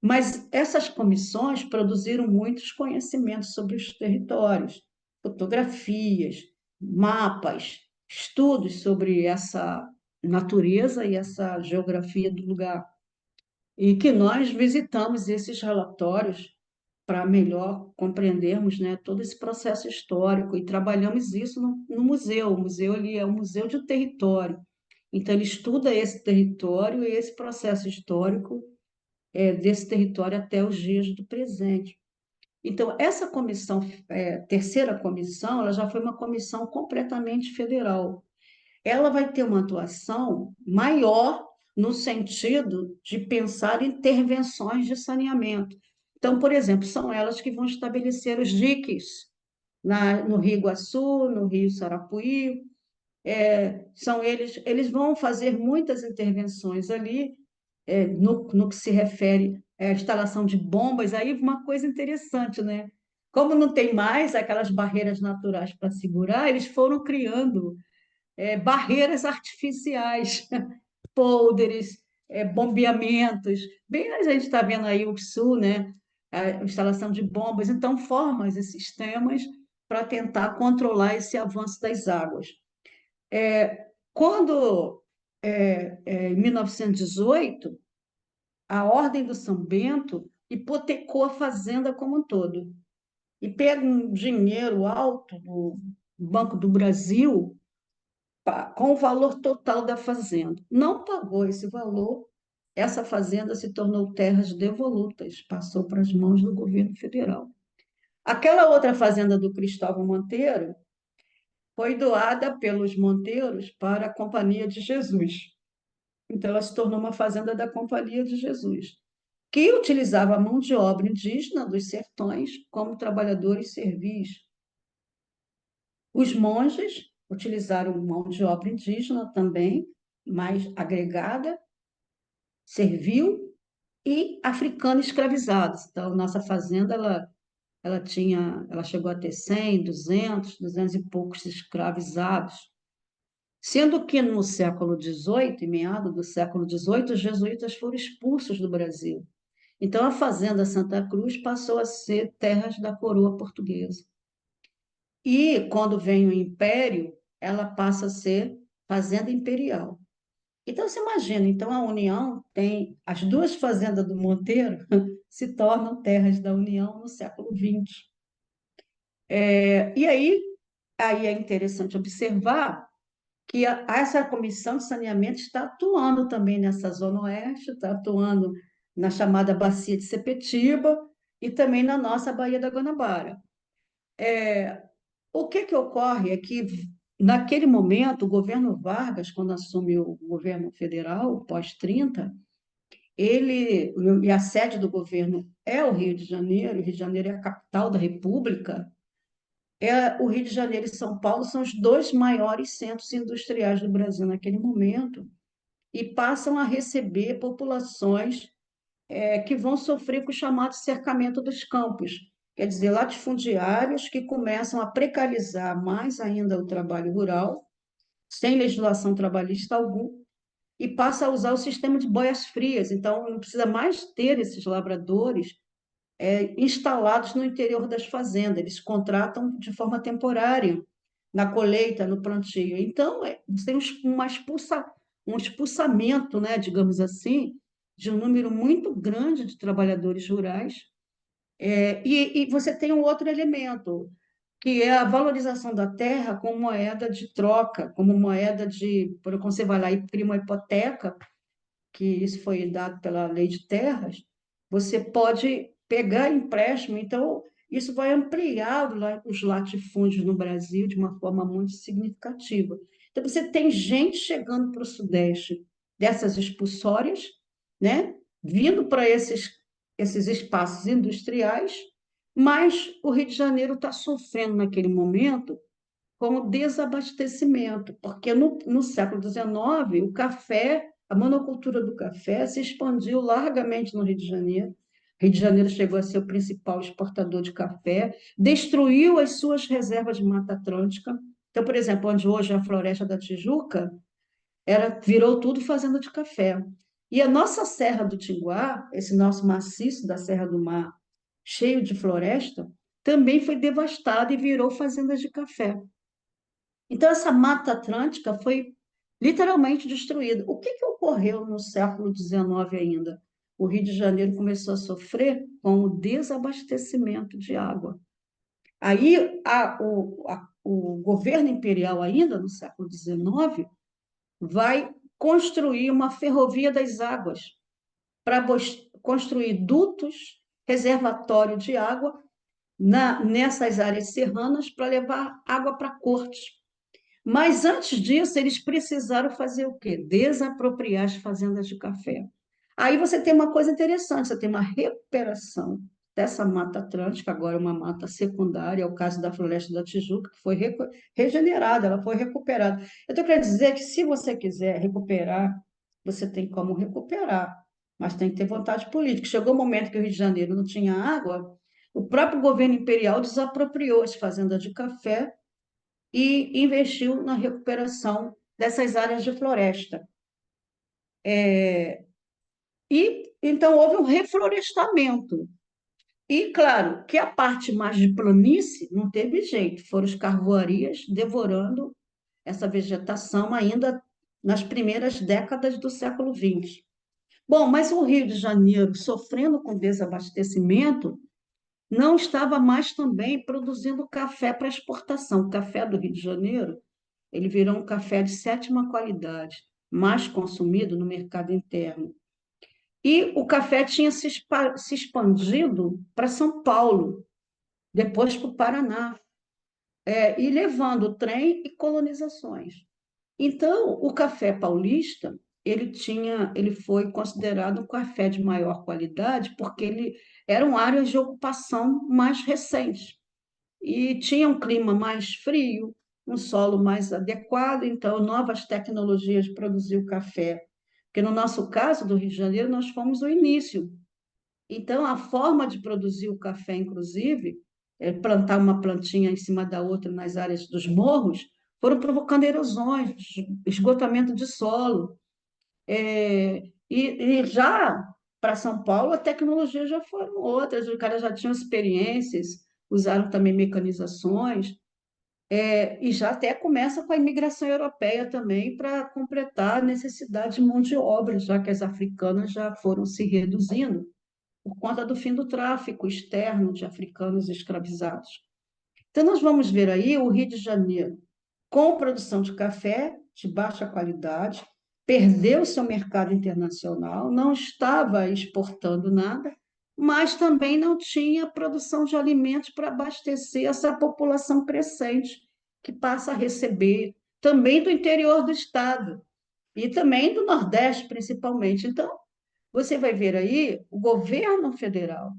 Mas essas comissões produziram muitos conhecimentos sobre os territórios, fotografias, mapas, estudos sobre essa natureza e essa geografia do lugar. E que nós visitamos esses relatórios para melhor compreendermos, né, todo esse processo histórico e trabalhamos isso no museu. O museu ele é um museu de território. Então, ele estuda esse território e esse processo histórico desse território até os dias do presente. Então, essa comissão, terceira comissão, ela já foi uma comissão completamente federal. Ela vai ter uma atuação maior no sentido de pensar em intervenções de saneamento. Então, por exemplo, são elas que vão estabelecer os diques no Rio Iguaçu, no Rio Sarapuí, são eles vão fazer muitas intervenções ali no que se refere à instalação de bombas, aí uma coisa interessante, né? Como não tem mais aquelas barreiras naturais para segurar, eles foram criando barreiras artificiais, polders, bombeamentos. Bem, a gente está vendo aí o Sul, né? A instalação de bombas. Então, formam esses sistemas para tentar controlar esse avanço das águas. Quando, em 1918, a Ordem do São Bento hipotecou a fazenda como um todo e pega um dinheiro alto do Banco do Brasil com o valor total da fazenda. Não pagou esse valor, essa fazenda se tornou terras devolutas, passou para as mãos do governo federal. Aquela outra fazenda do Cristóvão Monteiro foi doada pelos Monteiros para a Companhia de Jesus. Então, ela se tornou uma fazenda da Companhia de Jesus, que utilizava a mão de obra indígena dos sertões como trabalhadores servis. Os monges utilizaram mão de obra indígena também, mais agregada, servil e africano escravizados. Então, nossa fazenda, ela chegou a ter 100, 200 e poucos escravizados. Sendo que no século XVIII, em meados do século XVIII, os jesuítas foram expulsos do Brasil. Então, a Fazenda Santa Cruz passou a ser terras da coroa portuguesa. E, quando vem o Império, ela passa a ser Fazenda Imperial. Então, você imagina, então a União tem, as duas fazendas do Monteiro se tornam terras da União no século XX. E aí é interessante observar que essa comissão de saneamento está atuando também nessa Zona Oeste, está atuando na chamada Bacia de Sepetiba e também na nossa Baía da Guanabara. O que ocorre é que, naquele momento, o governo Vargas, quando assumiu o governo federal, pós-30, e a sede do governo é o Rio de Janeiro, o Rio de Janeiro é a capital da República, o Rio de Janeiro e São Paulo são os dois maiores centros industriais do Brasil naquele momento, e passam a receber populações que vão sofrer com o chamado cercamento dos campos, quer dizer, latifundiários que começam a precarizar mais ainda o trabalho rural, sem legislação trabalhista alguma, e passa a usar o sistema de boias frias. Então, não precisa mais ter esses lavradores instalados no interior das fazendas, eles contratam de forma temporária, na colheita, no plantio. Então, tem um expulsamento, né, digamos assim, de um número muito grande de trabalhadores rurais. E você tem um outro elemento, que é a valorização da terra como moeda de troca, como moeda de. Quando você vai lá e imprime uma hipoteca, que isso foi dado pela lei de terras, você pode pegar empréstimo. Então, isso vai ampliar os latifúndios no Brasil de uma forma muito significativa. Então, você tem gente chegando para o Sudeste dessas expulsórias, né? Vindo para esses espaços industriais, mas o Rio de Janeiro está sofrendo naquele momento com o desabastecimento, porque no século XIX, o café, a monocultura do café se expandiu largamente no Rio de Janeiro. Rio de Janeiro chegou a ser o principal exportador de café, destruiu as suas reservas de Mata Atlântica. Então, por exemplo, onde hoje é a Floresta da Tijuca, virou tudo fazenda de café. E a nossa Serra do Tinguá, esse nosso maciço da Serra do Mar, cheio de floresta, também foi devastado e virou fazendas de café. Então, essa Mata Atlântica foi literalmente destruída. O que ocorreu no século XIX ainda? O Rio de Janeiro começou a sofrer com o desabastecimento de água. Aí, o governo imperial, ainda no século XIX, vai construir uma ferrovia das águas para construir dutos, reservatório de água nessas áreas serranas para levar água para cortes. Mas antes disso, eles precisaram fazer o quê? Desapropriar as fazendas de café. Aí você tem uma coisa interessante, você tem uma recuperação dessa mata atlântica, agora uma mata secundária, é o caso da Floresta da Tijuca, que foi regenerada, ela foi recuperada. Eu estou querendo dizer que se você quiser recuperar, você tem como recuperar, mas tem que ter vontade política. Chegou o momento que o Rio de Janeiro não tinha água, O próprio governo imperial desapropriou as fazendas de café e investiu na recuperação dessas áreas de floresta. E então houve um reflorestamento. E claro que a parte mais de planície não teve jeito, foram os carvoarias devorando essa vegetação ainda nas primeiras décadas do século XX. Bom, mas o Rio de Janeiro, sofrendo com desabastecimento, não estava mais também produzindo café para exportação. O café do Rio de Janeiro, ele virou um café de sétima qualidade, mais consumido no mercado interno. E o café tinha se expandido para São Paulo, depois para o Paraná, e levando trem e colonizações. Então, o café paulista, ele foi considerado um café de maior qualidade porque ele eram áreas de ocupação mais recentes e tinha um clima mais frio, um solo mais adequado, então novas tecnologias de produzir o café. Porque no nosso caso do Rio de Janeiro, nós fomos o início. Então, a forma de produzir o café, inclusive, plantar uma plantinha em cima da outra nas áreas dos morros, foram provocando erosões, esgotamento de solo. E já para São Paulo, a tecnologia já foram outras, os caras já tinham experiências, usaram também mecanizações, e já até começa com a imigração europeia também para completar a necessidade de mão de obra, já que as africanas já foram se reduzindo por conta do fim do tráfico externo de africanos escravizados. Então, nós vamos ver aí o Rio de Janeiro com produção de café de baixa qualidade, perdeu seu mercado internacional, não estava exportando nada, mas também não tinha produção de alimentos para abastecer essa população crescente que passa a receber, também do interior do estado e também do Nordeste, principalmente. Então, você vai ver aí o governo federal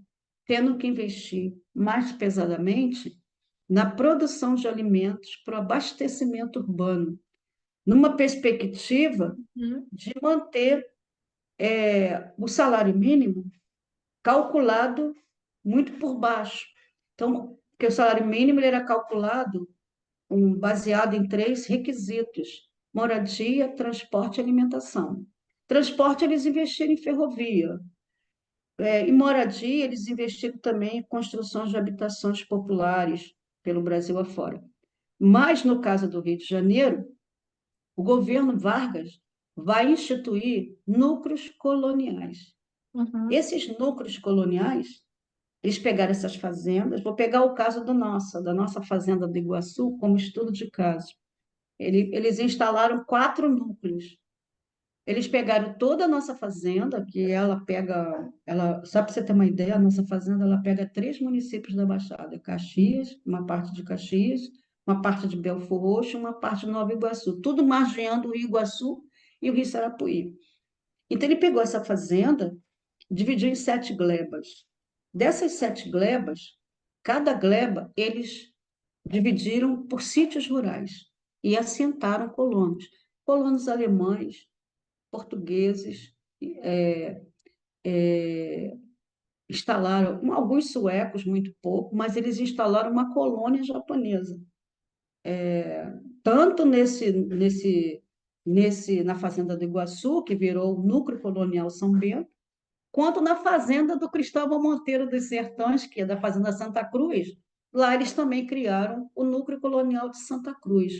tendo que investir mais pesadamente na produção de alimentos para o abastecimento urbano, numa perspectiva Uhum. de manter o salário mínimo calculado muito por baixo. Então, porque o salário mínimo ele era calculado baseado em três requisitos: moradia, transporte e alimentação. Transporte, eles investiram em ferrovia. Em moradia, eles investiram também em construções de habitações populares pelo Brasil afora. Mas, no caso do Rio de Janeiro, o governo Vargas vai instituir núcleos coloniais. Uhum. Esses núcleos coloniais, eles pegaram essas fazendas, vou pegar o caso da nossa fazenda do Iguaçu, como estudo de caso. Eles instalaram 4 núcleos. Eles pegaram toda a nossa fazenda, que só para você ter uma ideia, a nossa fazenda ela pega 3 municípios da Baixada: Caxias, uma parte de Caxias, uma parte de Belfor Roxo, uma parte de Nova Iguaçu, tudo margeando o Rio Iguaçu e o Rio Sarapuí. Então ele pegou essa fazenda, dividiu em 7 glebas. Dessas 7 glebas, cada gleba eles dividiram por sítios rurais e assentaram colonos, colonos alemães, portugueses, é, é, instalaram, alguns suecos, muito pouco, mas eles instalaram uma colônia japonesa, tanto na Fazenda do Iguaçu, que virou o núcleo colonial São Bento, quanto na Fazenda do Cristóvão Monteiro dos Sertões, que é da Fazenda Santa Cruz. Lá eles também criaram o núcleo colonial de Santa Cruz.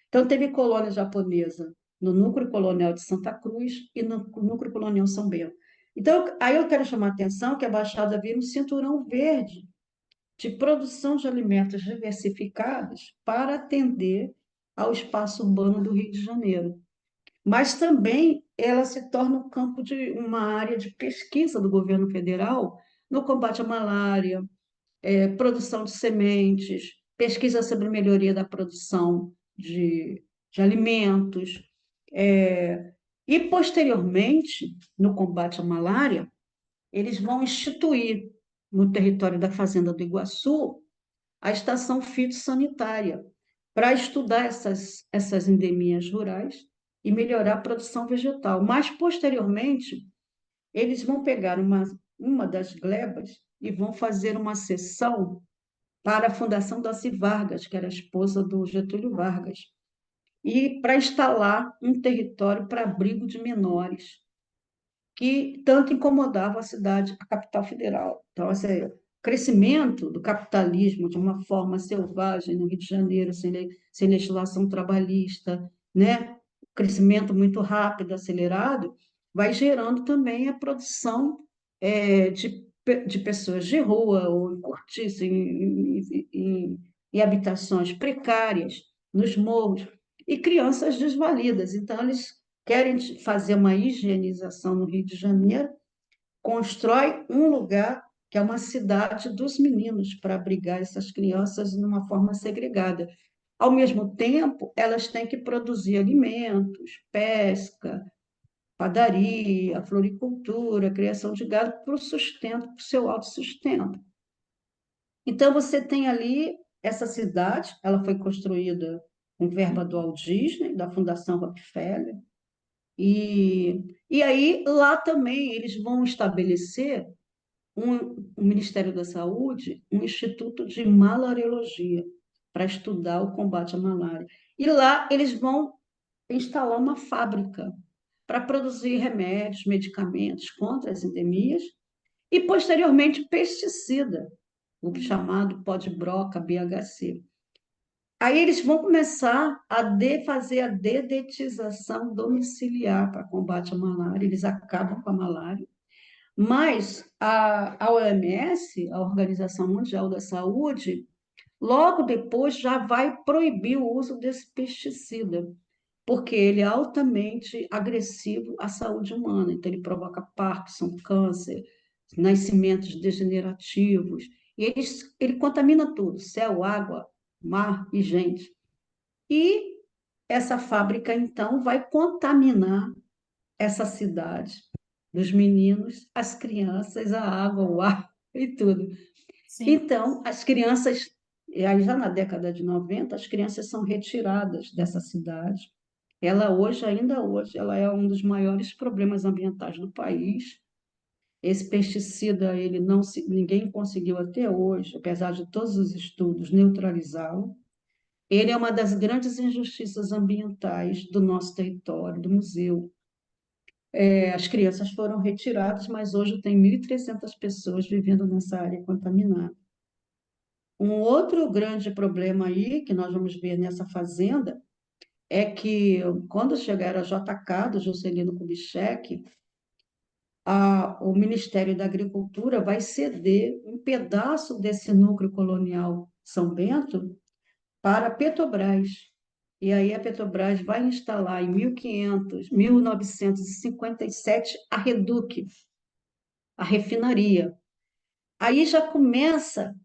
Então, teve colônia japonesa no núcleo colonial de Santa Cruz e no núcleo colonial São Bento. Então, aí eu quero chamar a atenção que a Baixada vira um cinturão verde de produção de alimentos diversificados para atender ao espaço urbano do Rio de Janeiro. Mas também ela se torna um campo de uma área de pesquisa do governo federal no combate à malária, produção de sementes, pesquisa sobre melhoria da produção de alimentos. E, posteriormente, no combate à malária, eles vão instituir no território da Fazenda do Iguaçu a estação fitossanitária para estudar essas endemias rurais e melhorar a produção vegetal. Mas, posteriormente, eles vão pegar uma das glebas e vão fazer uma sessão para a Fundação Darcy Vargas, que era a esposa do Getúlio Vargas, e para instalar um território para abrigo de menores, que tanto incomodava a cidade, a capital federal. Então, esse crescimento do capitalismo de uma forma selvagem no Rio de Janeiro, sem legislação trabalhista, né? Crescimento muito rápido, acelerado, vai gerando também a produção de pessoas de rua ou em cortiço, em habitações precárias, nos morros, e crianças desvalidas. Então, eles querem fazer uma higienização no Rio de Janeiro, constrói um lugar que é uma cidade dos meninos para abrigar essas crianças de uma forma segregada. Ao mesmo tempo, elas têm que produzir alimentos, pesca, padaria, floricultura, criação de gado para o sustento, para o seu autossustento. Então, você tem ali essa cidade, ela foi construída com verba do Walt Disney, da Fundação Rockefeller, e aí, lá também, eles vão estabelecer o Ministério da Saúde, um instituto de malariologia, para estudar o combate à malária. E lá eles vão instalar uma fábrica para produzir remédios, medicamentos contra as endemias e, posteriormente, pesticida, o chamado pó de broca, BHC. Aí eles vão começar fazer a dedetização domiciliar para combate à malária, eles acabam com a malária, mas a OMS, a Organização Mundial da Saúde, logo depois já vai proibir o uso desse pesticida, porque ele é altamente agressivo à saúde humana, então ele provoca Parkinson, câncer, nascimentos degenerativos, e ele contamina tudo, céu, água, mar e gente. E essa fábrica, então, vai contaminar essa cidade dos meninos, as crianças, a água, o ar e tudo. Sim. Então, as crianças, e aí já na década de 90, as crianças são retiradas dessa cidade. Ela hoje, ainda hoje, ela é um dos maiores problemas ambientais do país. Esse pesticida, ele não ninguém conseguiu até hoje, apesar de todos os estudos, neutralizá-lo. Ele é uma das grandes injustiças ambientais do nosso território, do museu. As crianças foram retiradas, mas hoje tem 1.300 pessoas vivendo nessa área contaminada. Um outro grande problema aí, que nós vamos ver nessa fazenda, é que quando chegar a JK, do Juscelino Kubitschek, o Ministério da Agricultura vai ceder um pedaço desse núcleo colonial São Bento para a Petrobras. E aí a Petrobras vai instalar em 1957 a Reduc, a refinaria. Aí já começa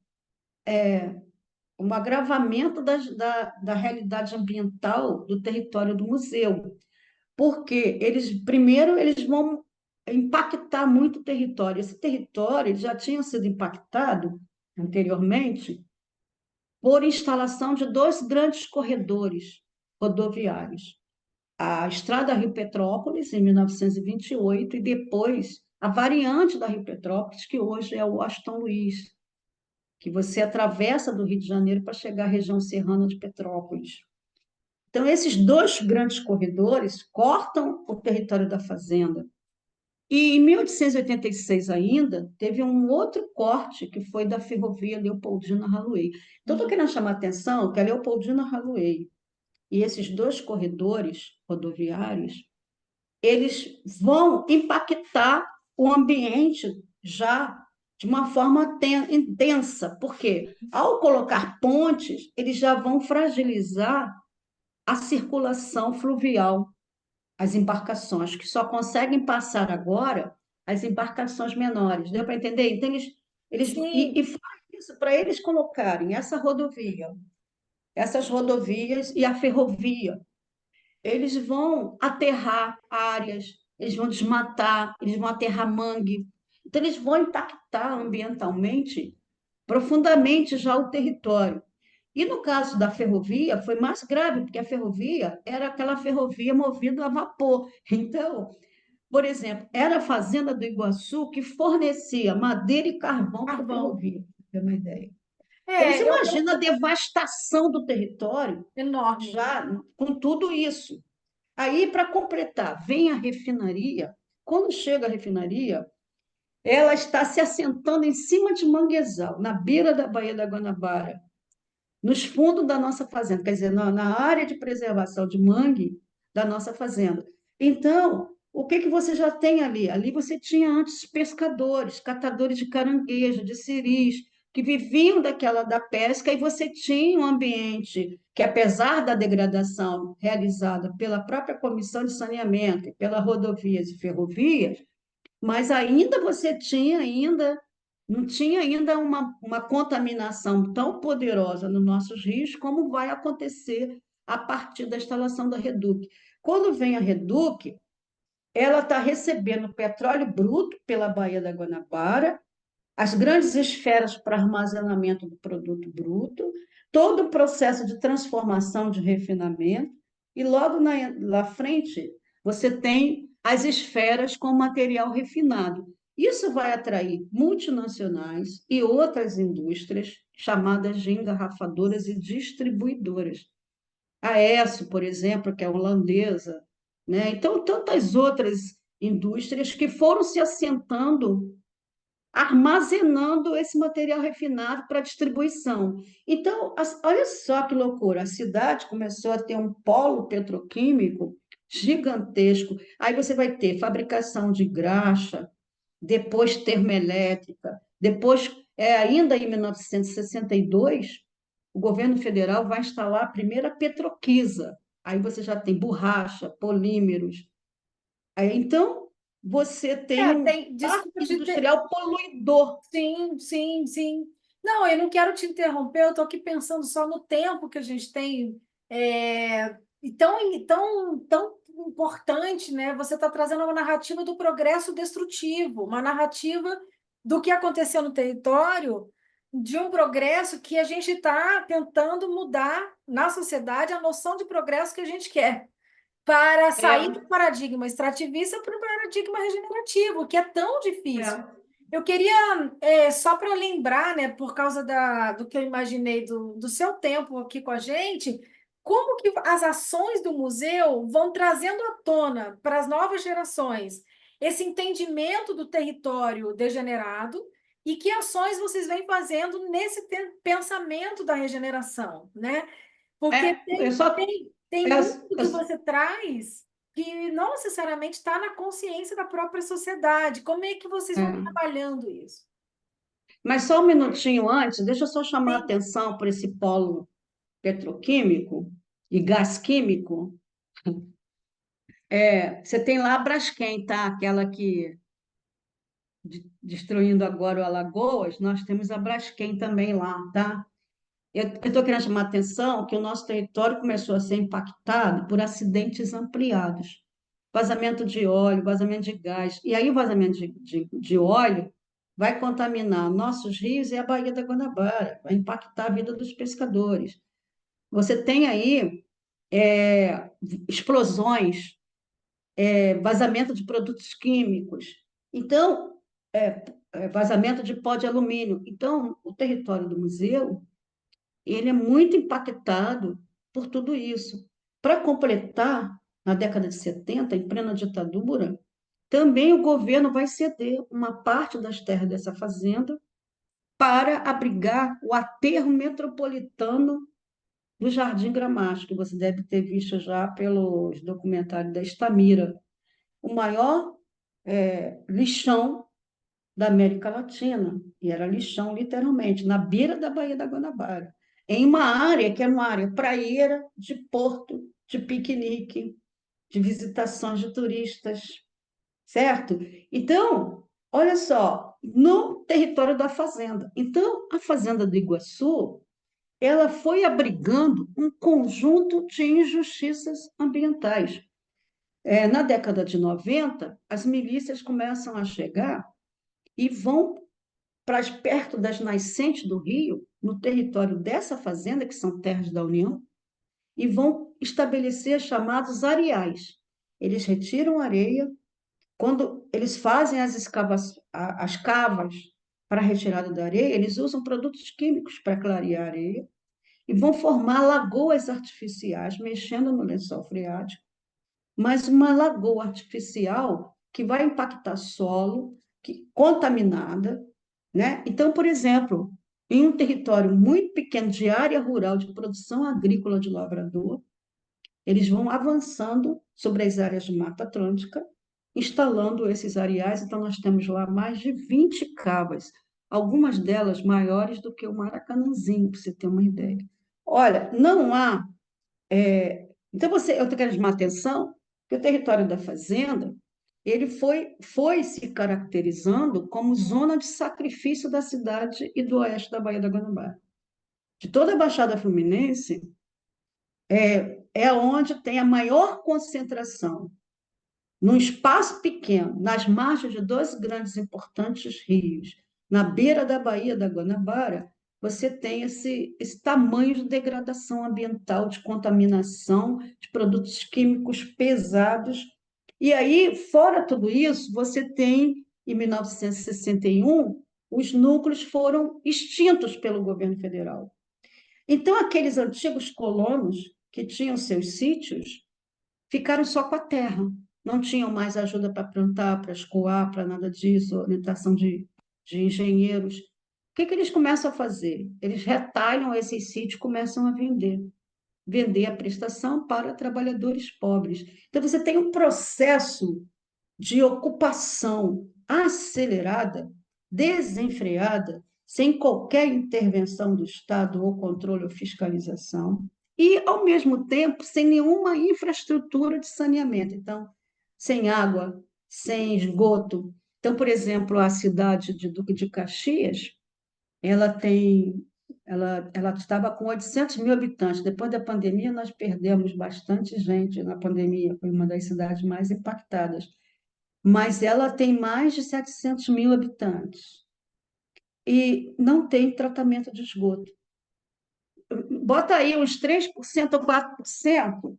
um agravamento da realidade ambiental do território do museu, porque primeiro, eles vão impactar muito o território. Esse território ele já tinha sido impactado anteriormente por instalação de dois grandes corredores rodoviários. A Estrada Rio-Petrópolis, em 1928, e depois a variante da Rio-Petrópolis, que hoje é o Washington Luiz, que você atravessa do Rio de Janeiro para chegar à região serrana de Petrópolis. Então, esses dois grandes corredores cortam o território da fazenda. E em 1886 ainda, teve um outro corte, que foi da ferrovia Leopoldina Railway. Então, estou querendo chamar a atenção que a Leopoldina Railway e esses dois corredores rodoviários, eles vão impactar o ambiente já de uma forma intensa, porque ao colocar pontes, eles já vão fragilizar a circulação fluvial, as embarcações, que só conseguem passar agora as embarcações menores. Deu para entender? Então, e Sim, faz isso para eles colocarem essas rodovias e a ferrovia. Eles vão aterrar áreas, eles vão desmatar, eles vão aterrar mangue. Então, eles vão impactar ambientalmente profundamente já o território. E no caso da ferrovia, foi mais grave, porque a ferrovia era aquela ferrovia movida a vapor. Então, Por exemplo, era a Fazenda do Iguaçu que fornecia madeira e carvão para a Carvão. ferrovia, para ter uma ideia. Então, você É, imagina a devastação do território enorme. já com tudo isso. Aí, para completar, vem a refinaria. Quando chega a refinaria, ela está se assentando em cima de manguezal, na beira da Baía da Guanabara, nos fundos da nossa fazenda, quer dizer, na área de preservação de mangue da nossa fazenda. Então, o que que você já tem ali? Ali você tinha antes pescadores, catadores de caranguejo, de siris, que viviam daquela da pesca, e você tinha um ambiente que, apesar da degradação realizada pela própria Comissão de Saneamento, e pela Rodovias e Ferrovias, mas ainda você tinha ainda não tinha ainda uma contaminação tão poderosa nos nossos rios como vai acontecer a partir da instalação da Reduc. Quando vem a Reduc, ela está recebendo petróleo bruto pela Baía da Guanabara, as grandes esferas para armazenamento do produto bruto, todo o processo de transformação de refinamento, e logo na frente você tem as esferas com material refinado. Isso vai atrair multinacionais e outras indústrias chamadas de engarrafadoras e distribuidoras. A ESSO, por exemplo, que é holandesa, né? Então, tantas outras indústrias que foram se assentando armazenando esse material refinado para distribuição. Então, olha só que loucura, a cidade começou a ter um polo petroquímico gigantesco. Aí você vai ter fabricação de graxa, depois termoelétrica, depois, ainda em 1962, o governo federal vai instalar a primeira Petroquisa. Aí você já tem borracha, polímeros. Então, você tem É, um tem, parque desculpa te ter. industrial poluidor. Sim, sim, sim. Não, eu não quero te interromper, eu estou aqui pensando só no tempo que a gente tem. E tão importante, né? Você está trazendo uma narrativa do progresso destrutivo, uma narrativa do que aconteceu no território, de um progresso que a gente está tentando mudar na sociedade a noção de progresso que a gente quer para sair do É, paradigma extrativista para o paradigma regenerativo, que é tão difícil. é. Eu queria, só para lembrar, né, por causa do que eu imaginei do seu tempo aqui com a gente, como que as ações do museu vão trazendo à tona para as novas gerações esse entendimento do território degenerado e que ações vocês vêm fazendo nesse pensamento da regeneração, né? Porque Eu só, tem eu, muito que eu- você traz que não necessariamente está na consciência da própria sociedade. Como é que vocês vão é. trabalhando isso? Mas só um minutinho antes, deixa eu só chamar a Sim. atenção para esse polo petroquímico e gás químico. Você tem lá a Braskem, tá? Aquela que destruindo agora o Alagoas, nós temos a Braskem também lá, tá? Eu estou querendo chamar a atenção que o nosso território começou a ser impactado por acidentes ampliados. Vazamento de óleo, vazamento de gás. E aí o vazamento de óleo vai contaminar nossos rios e a Baía da Guanabara, vai impactar a vida dos pescadores. Você tem aí explosões, vazamento de produtos químicos. Então, vazamento de pó de alumínio. Então, o território do museu ele é muito impactado por tudo isso. Para completar, na década de 70, em plena ditadura, também o governo vai ceder uma parte das terras dessa fazenda para abrigar o aterro metropolitano do Jardim Gramacho, que você deve ter visto já pelos documentários da Estamira, o maior lixão da América Latina, e era lixão literalmente, na beira da Baía da Guanabara, em uma área que era uma área praieira de porto, de piquenique, de visitações de turistas, certo? Então, olha só, no território da fazenda. Então, a fazenda do Iguaçu, ela foi abrigando um conjunto de injustiças ambientais. Na década de 90, as milícias começam a chegar e vão para perto das nascentes do rio, no território dessa fazenda, que são terras da União, e vão estabelecer chamados areais. Eles retiram areia, quando eles fazem as cavas para a retirada da areia, eles usam produtos químicos para clarear a areia e vão formar lagoas artificiais, mexendo no lençol freático, mas uma lagoa artificial que vai impactar solo, contaminada, né? Então, por exemplo, em um território muito pequeno de área rural de produção agrícola de lavrador, eles vão avançando sobre as áreas de Mata Atlântica, instalando esses areais. Então, nós temos lá mais de 20 cavas, algumas delas maiores do que o Maracanãzinho, para você ter uma ideia. Olha, não há. Então, eu estou querendo chamar a atenção que o território da fazenda ele foi se caracterizando como zona de sacrifício da cidade e do oeste da Baía da Guanabara. De toda a Baixada Fluminense, é onde tem a maior concentração, num espaço pequeno, nas margens de dois grandes e importantes rios, na beira da Baía da Guanabara, você tem esse tamanho de degradação ambiental, de contaminação, de produtos químicos pesados. E aí, fora tudo isso, você tem, em 1961, os núcleos foram extintos pelo governo federal. Então, aqueles antigos colonos que tinham seus sítios ficaram só com a terra, não tinham mais ajuda para plantar, para escoar, para nada disso, orientação de engenheiros. O que eles começam a fazer? Eles retalham esses sítios e começam a vender a prestação para trabalhadores pobres. Então, você tem um processo de ocupação acelerada, desenfreada, sem qualquer intervenção do Estado ou controle ou fiscalização, e, ao mesmo tempo, sem nenhuma infraestrutura de saneamento. Então, sem água, sem esgoto. Então, por exemplo, a cidade de Duque de Caxias, ela tem, ela estava com 800 mil habitantes. Depois da pandemia, nós perdemos bastante gente na pandemia, foi uma das cidades mais impactadas, mas ela tem mais de 700 mil habitantes e não tem tratamento de esgoto. Bota aí uns 3% ou 4%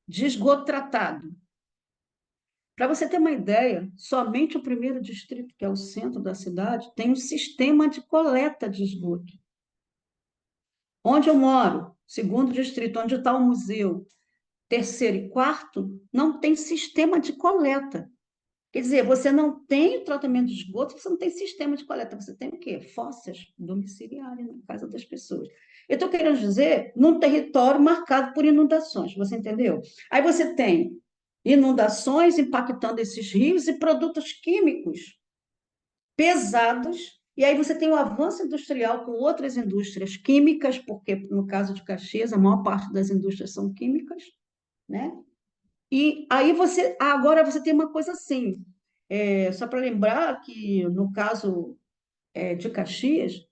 de esgoto tratado. Para você ter uma ideia, somente o primeiro distrito, que é o centro da cidade, tem um sistema de coleta de esgoto. Onde eu moro, segundo distrito, onde está o museu, terceiro e quarto, não tem sistema de coleta. Quer dizer, você não tem o tratamento de esgoto, você não tem sistema de coleta, você tem o quê? Fossas domiciliares na casa das pessoas. Eu estou querendo dizer, num território marcado por inundações, você entendeu? Aí você tem inundações impactando esses rios e produtos químicos pesados, e aí você tem o avanço industrial com outras indústrias químicas, porque no caso de Caxias, a maior parte das indústrias são químicas, né? E aí agora você tem uma coisa assim, só para lembrar que no caso de Caxias,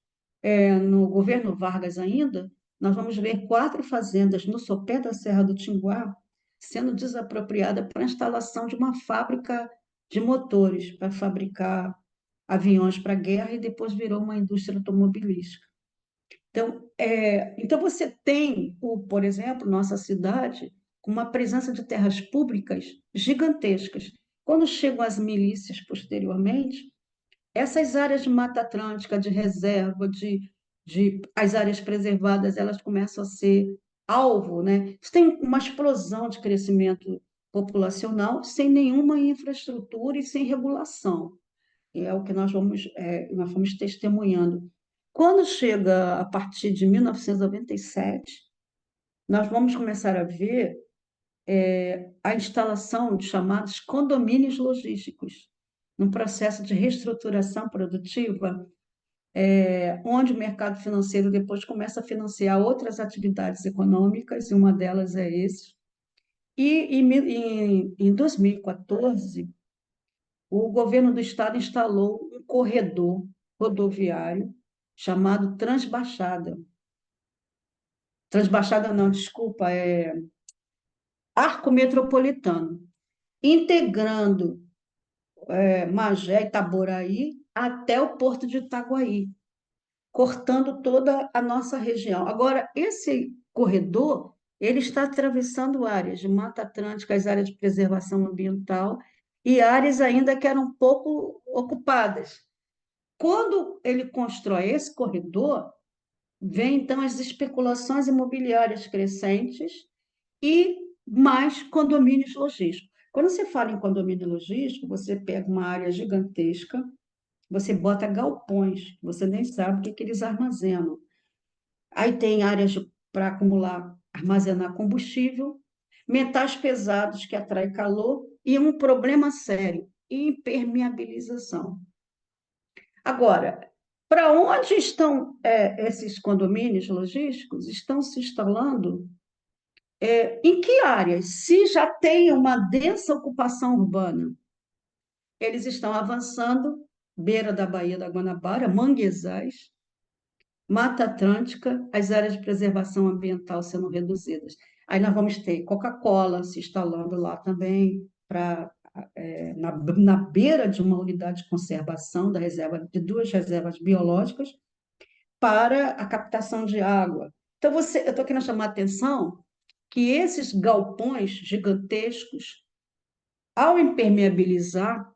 no governo Vargas ainda, nós vamos ver 4 fazendas no sopé da Serra do Tinguá sendo desapropriada para a instalação de uma fábrica de motores para fabricar aviões para guerra e depois virou uma indústria automobilística. Então você tem, por exemplo, nossa cidade com uma presença de terras públicas gigantescas. Quando chegam as milícias posteriormente, essas áreas de Mata Atlântica, de reserva, as áreas preservadas, elas começam a ser alvo, né? Você tem uma explosão de crescimento populacional sem nenhuma infraestrutura e sem regulação. E é o que nós fomos testemunhando. Quando chega a partir de 1997, nós vamos começar a ver a instalação de chamados condomínios logísticos, num processo de reestruturação produtiva, onde o mercado financeiro depois começa a financiar outras atividades econômicas, e uma delas é esse. E em 2014, o governo do estado instalou um corredor rodoviário chamado Transbaixada. Transbaixada não, desculpa, Arco Metropolitano, integrando Magé e Itaboraí até o porto de Itaguaí, cortando toda a nossa região. Agora, esse corredor, ele está atravessando áreas de Mata Atlântica, as áreas de preservação ambiental, e áreas ainda que eram pouco ocupadas. Quando ele constrói esse corredor, vem então as especulações imobiliárias crescentes e mais condomínios logísticos. Quando você fala em condomínio logístico, você pega uma área gigantesca, você bota galpões, você nem sabe o que, que eles armazenam. Aí tem áreas para acumular, armazenar combustível, metais pesados que atraem calor e um problema sério, impermeabilização. Agora, para onde estão esses condomínios logísticos? Estão se instalando em que áreas? Se já tem uma densa ocupação urbana, eles estão avançando, beira da Baía da Guanabara, manguezais, Mata Atlântica, as áreas de preservação ambiental sendo reduzidas. Aí nós vamos ter Coca-Cola se instalando lá também, na beira de uma unidade de conservação de duas reservas biológicas para a captação de água. Então, eu estou querendo chamar a atenção que esses galpões gigantescos, ao impermeabilizar,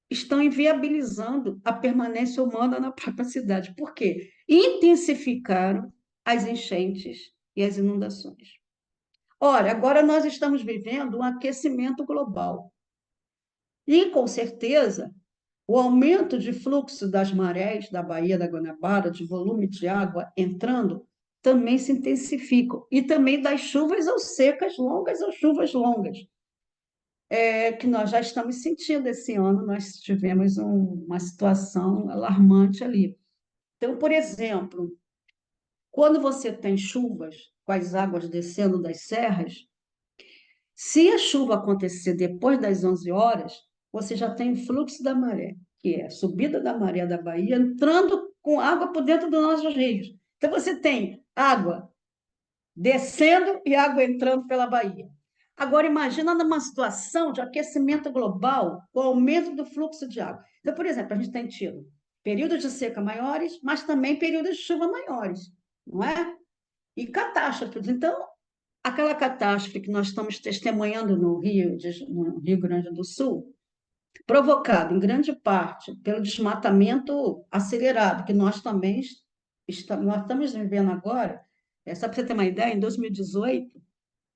estão inviabilizando a permanência humana na própria cidade. Por quê? Intensificaram as enchentes e as inundações. Ora, agora nós estamos vivendo um aquecimento global. E, com certeza, o aumento de fluxo das marés da Baía da Guanabara, de volume de água entrando, também se intensificam. E também das chuvas ou secas longas ou chuvas longas, que nós já estamos sentindo esse ano, nós tivemos uma situação alarmante ali. Então, por exemplo, quando você tem chuvas com as águas descendo das serras, se a chuva acontecer depois das 11 horas, você já tem o fluxo da maré, que é a subida da maré da Bahia, entrando com água por dentro dos nossos rios. Então, você tem água descendo e água entrando pela Bahia. Agora, imagina numa situação de aquecimento global, o aumento do fluxo de água. Então, por exemplo, a gente tem tido períodos de seca maiores, mas também períodos de chuva maiores, não é? E catástrofes. Então, aquela catástrofe que nós estamos testemunhando no Rio Grande do Sul, provocada em grande parte pelo desmatamento acelerado, que nós também nós estamos vivendo agora. Só para você ter uma ideia, em 2018,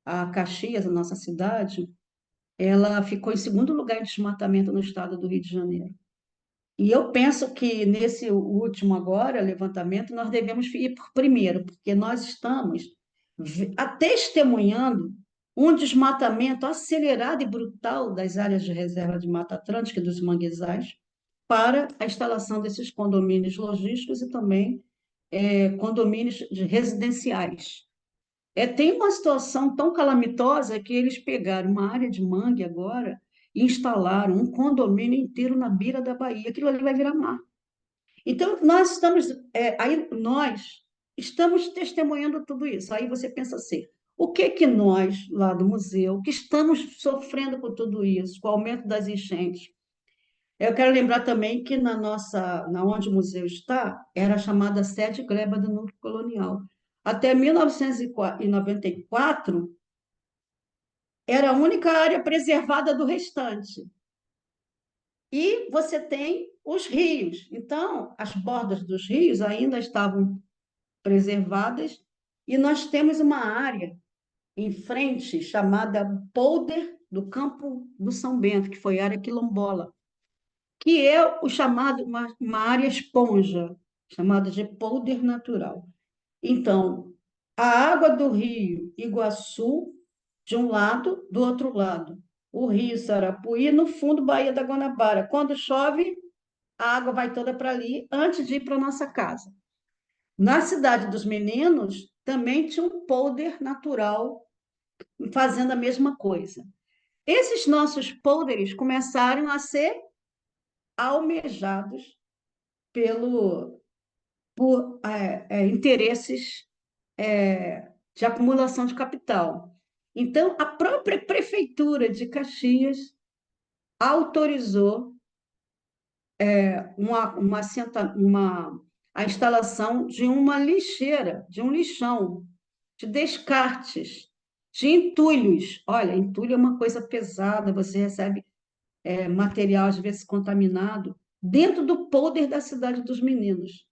a Caxias, a nossa cidade, ela ficou em segundo lugar em desmatamento no estado do Rio de Janeiro. E eu penso que nesse último agora, levantamento, nós devemos ir por primeiro, porque nós estamos testemunhando um desmatamento acelerado e brutal das áreas de reserva de Mata Atlântica e dos manguezais para a instalação desses condomínios logísticos e também condomínios residenciais. Tem uma situação tão calamitosa que eles pegaram uma área de mangue agora e instalaram um condomínio inteiro na beira da Bahia. Aquilo ali vai virar mar. Então, nós estamos testemunhando tudo isso. Aí você pensa assim, o que que nós, lá do museu, que estamos sofrendo com tudo isso, com o aumento das enchentes? Eu quero lembrar também que na onde o museu está, era chamada Sede Gleba do Núcleo Colonial. Até 1994, era a única área preservada do restante. E você tem os rios. Então, as bordas dos rios ainda estavam preservadas, e nós temos uma área em frente chamada Polder do Campo do São Bento, que foi área quilombola, que é o chamado uma área esponja, chamada de polder natural. Então, a água do rio Iguaçu, de um lado, do outro lado, o rio Sarapuí, no fundo, Baía da Guanabara. Quando chove, a água vai toda para ali, antes de ir para a nossa casa. Na Cidade dos Meninos, também tinha um polder natural fazendo a mesma coisa. Esses nossos polders começaram a ser almejados por interesses de acumulação de capital. Então, a própria prefeitura de Caxias autorizou a instalação de uma lixeira, de um lixão, de descartes, de entulhos. Olha, entulho é uma coisa pesada, você recebe material, às vezes contaminado, dentro do polder da Cidade dos Meninos.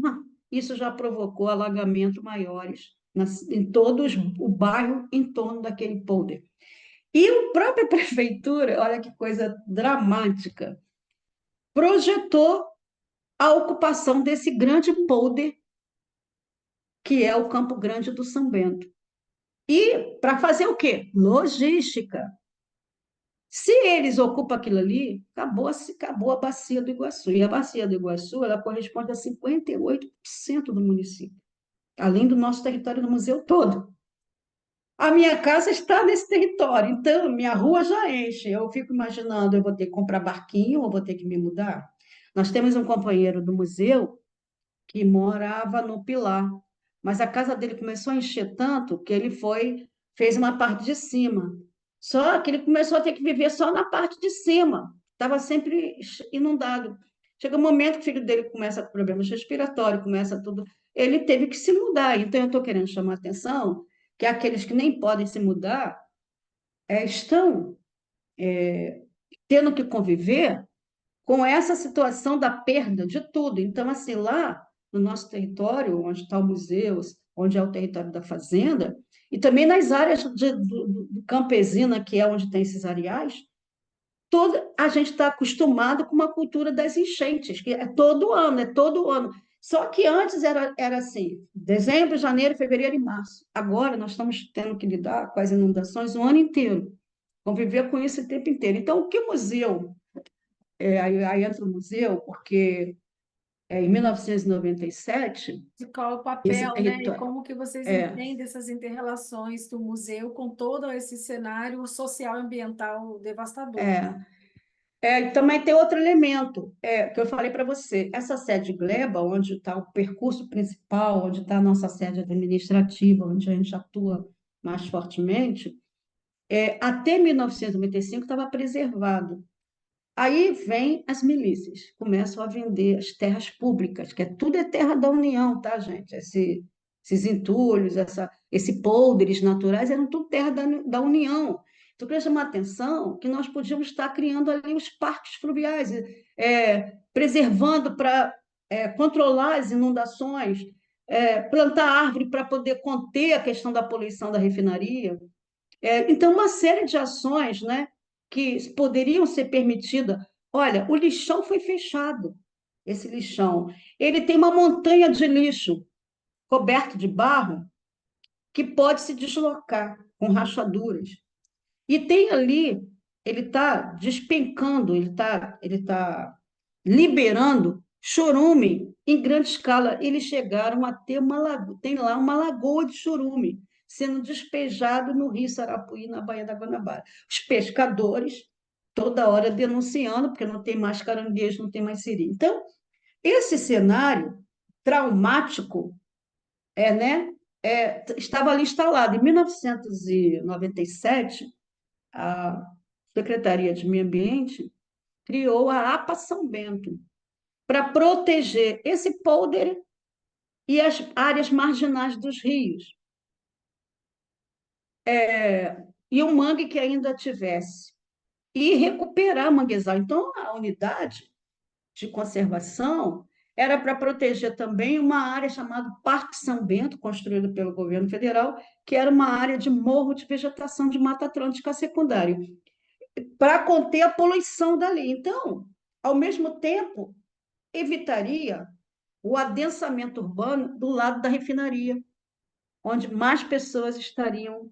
Ah, isso já provocou alagamentos maiores em todo o bairro em torno daquele polder. E a própria prefeitura, olha que coisa dramática, projetou a ocupação desse grande polder que é o Campo Grande do São Bento. E para fazer o quê? Logística. Se eles ocupam aquilo ali, acabou a bacia do Iguaçu. E a bacia do Iguaçu, ela corresponde a 58% do município, além do nosso território do museu todo. A minha casa está nesse território, então minha rua já enche. Eu fico imaginando, eu vou ter que comprar barquinho ou vou ter que me mudar. Nós temos um companheiro do museu que morava no Pilar, mas a casa dele começou a encher tanto que ele fez uma parte de cima. Só que ele começou a ter que viver só na parte de cima, estava sempre inundado. Chega um momento que o filho dele começa com problemas respiratórios, começa tudo. Ele teve que se mudar. Então, eu estou querendo chamar a atenção que aqueles que nem podem se mudar estão tendo que conviver com essa situação da perda de tudo. Então, assim, lá no nosso território, onde está o museu, onde é o território da fazenda, e também nas áreas do campesina, que é onde tem esses areais, a gente está acostumado com uma cultura das enchentes, que é todo ano. Só que antes era assim, dezembro, janeiro, fevereiro e março. Agora nós estamos tendo que lidar com as inundações o ano inteiro, conviver com isso o tempo inteiro. Então, o que o museu aí entra o museu, porque em 1997, De qual é o esse papel, né? E território. como que vocês É, entendem essas interrelações do museu com todo esse cenário social e ambiental devastador? é, e também tem outro elemento que eu falei para você. Essa sede Gleba, onde está o percurso principal, onde está a nossa sede administrativa, onde a gente atua mais fortemente, até 1995 estava preservado. Aí vem as milícias, começam a vender as terras públicas, que tudo é terra da União, tá, gente? Esses entulhos, esse poldres naturais, eram tudo terra da União. Então, eu queria chamar a atenção que nós podíamos estar criando ali os parques fluviais, preservando para controlar as inundações, plantar árvore para poder conter a questão da poluição da refinaria. Então, uma série de ações, né, que poderiam ser permitidas. Olha, o lixão foi fechado, esse lixão. Ele tem uma montanha de lixo coberto de barro que pode se deslocar com rachaduras. E tem ali, ele está despencando, ele tá liberando chorume em grande escala. Eles chegaram a ter uma lagoa, tem lá uma lagoa de chorume sendo despejado no Rio Sarapuí, na Baía da Guanabara. Os pescadores toda hora denunciando, porque não tem mais caranguejo, não tem mais siri. Então, esse cenário traumático né, estava ali instalado. Em 1997, a Secretaria de Meio Ambiente criou a APA São Bento para proteger esse polder e as áreas marginais dos rios. E o mangue que ainda tivesse. E recuperar manguezal. Então, a unidade de conservação era para proteger também uma área chamada Parque São Bento, construída pelo governo federal, que era uma área de morro de vegetação de Mata Atlântica secundária, para conter a poluição dali. Então, ao mesmo tempo, evitaria o adensamento urbano do lado da refinaria, onde mais pessoas estariam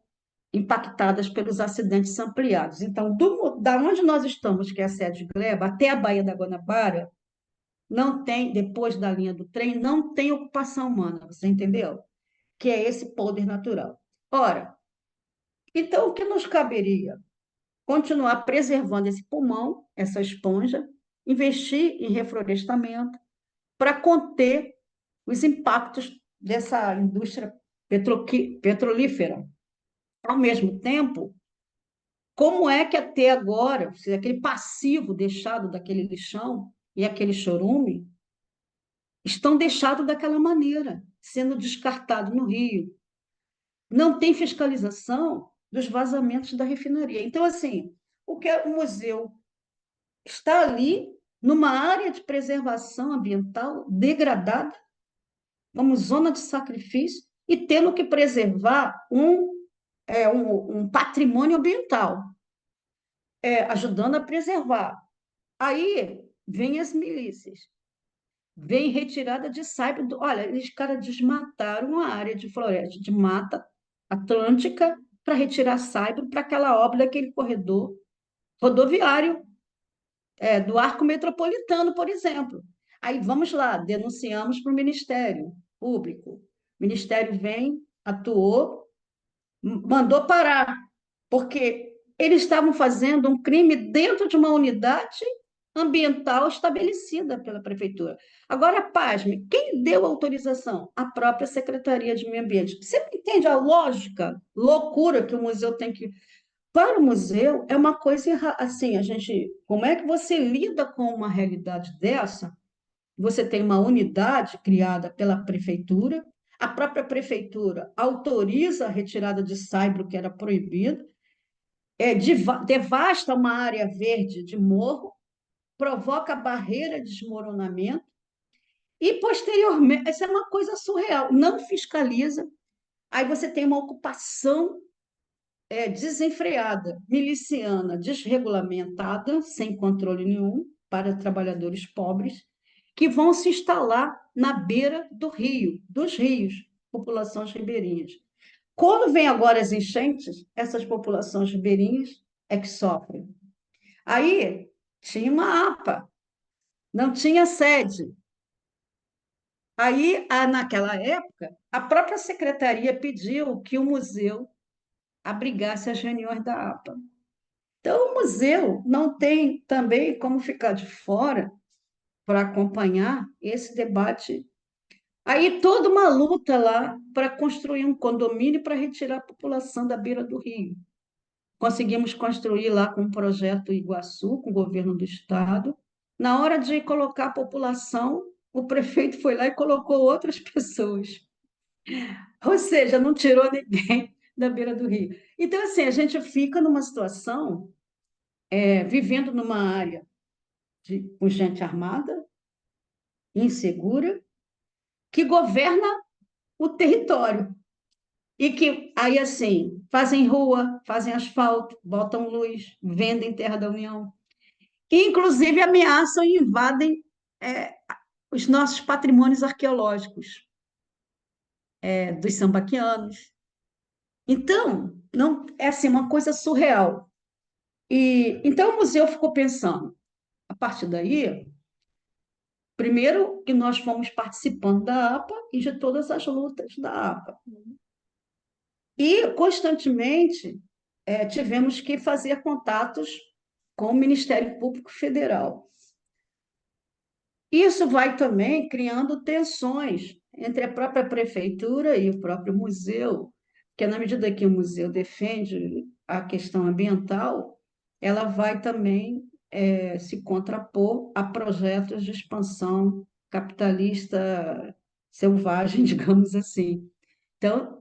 impactadas pelos acidentes ampliados. Então, da onde nós estamos, que é a sede de Gleba, até a Baía da Guanabara, não tem, depois da linha do trem, não tem ocupação humana, você entendeu? Que é esse poder natural. Ora, então o que nos caberia? Continuar preservando esse pulmão, essa esponja, investir em reflorestamento para conter os impactos dessa indústria petrolífera. Ao mesmo tempo, como é que até agora, se aquele passivo deixado daquele lixão e aquele chorume estão deixados daquela maneira, sendo descartado no rio? Não tem fiscalização dos vazamentos da refinaria. Então, assim, o que o museu está ali numa área de preservação ambiental degradada, como zona de sacrifício, e tendo que preservar um patrimônio ambiental, ajudando a preservar. Aí vem as milícias, vem retirada de saibro. Olha, eles, cara, desmataram a área de floresta, de mata atlântica, para retirar saibro para aquela obra daquele corredor rodoviário, do arco metropolitano, por exemplo. Aí vamos lá, denunciamos para o Ministério Público. O Ministério vem, atuou, mandou parar, porque eles estavam fazendo um crime dentro de uma unidade ambiental estabelecida pela prefeitura. Agora, pasme, quem deu autorização? A própria Secretaria de Meio Ambiente. Você entende a lógica, loucura que o museu tem que. Para o museu, é uma coisa assim, a gente, como é que você lida com uma realidade dessa? Você tem uma unidade criada pela prefeitura, a própria prefeitura autoriza a retirada de saibro, que era proibido, devasta uma área verde de morro, provoca barreira de desmoronamento, e posteriormente, essa é uma coisa surreal, não fiscaliza, aí você tem uma ocupação desenfreada, miliciana, desregulamentada, sem controle nenhum, para trabalhadores pobres, que vão se instalar na beira do rio, dos rios, populações ribeirinhas. Quando vem agora as enchentes, essas populações ribeirinhas é que sofrem. Aí tinha uma APA, não tinha sede. Aí, naquela época, a própria secretaria pediu que o museu abrigasse as reuniões da APA. Então, o museu não tem também como ficar de fora para acompanhar esse debate. Aí, toda uma luta lá para construir um condomínio para retirar a população da beira do rio. Conseguimos construir lá com o projeto Iguaçu, com o governo do estado. Na hora de colocar a população, o prefeito foi lá e colocou outras pessoas. Ou seja, não tirou ninguém da beira do rio. Então, assim, a gente fica numa situação, vivendo numa área com gente armada, insegura, que governa o território. E que, aí, assim, fazem rua, fazem asfalto, botam luz, vendem terra da União. E, inclusive, ameaçam e invadem é, os nossos patrimônios arqueológicos, dos sambaquianos. Então, não, é assim, uma coisa surreal. E então o museu ficou pensando, a partir daí, primeiro que nós fomos participando da APA e de todas as lutas da APA. E, constantemente, tivemos que fazer contatos com o Ministério Público Federal. Isso vai também criando tensões entre a própria prefeitura e o próprio museu, porque na medida que o museu defende a questão ambiental, ela vai também se contrapor a projetos de expansão capitalista selvagem, digamos assim. Então,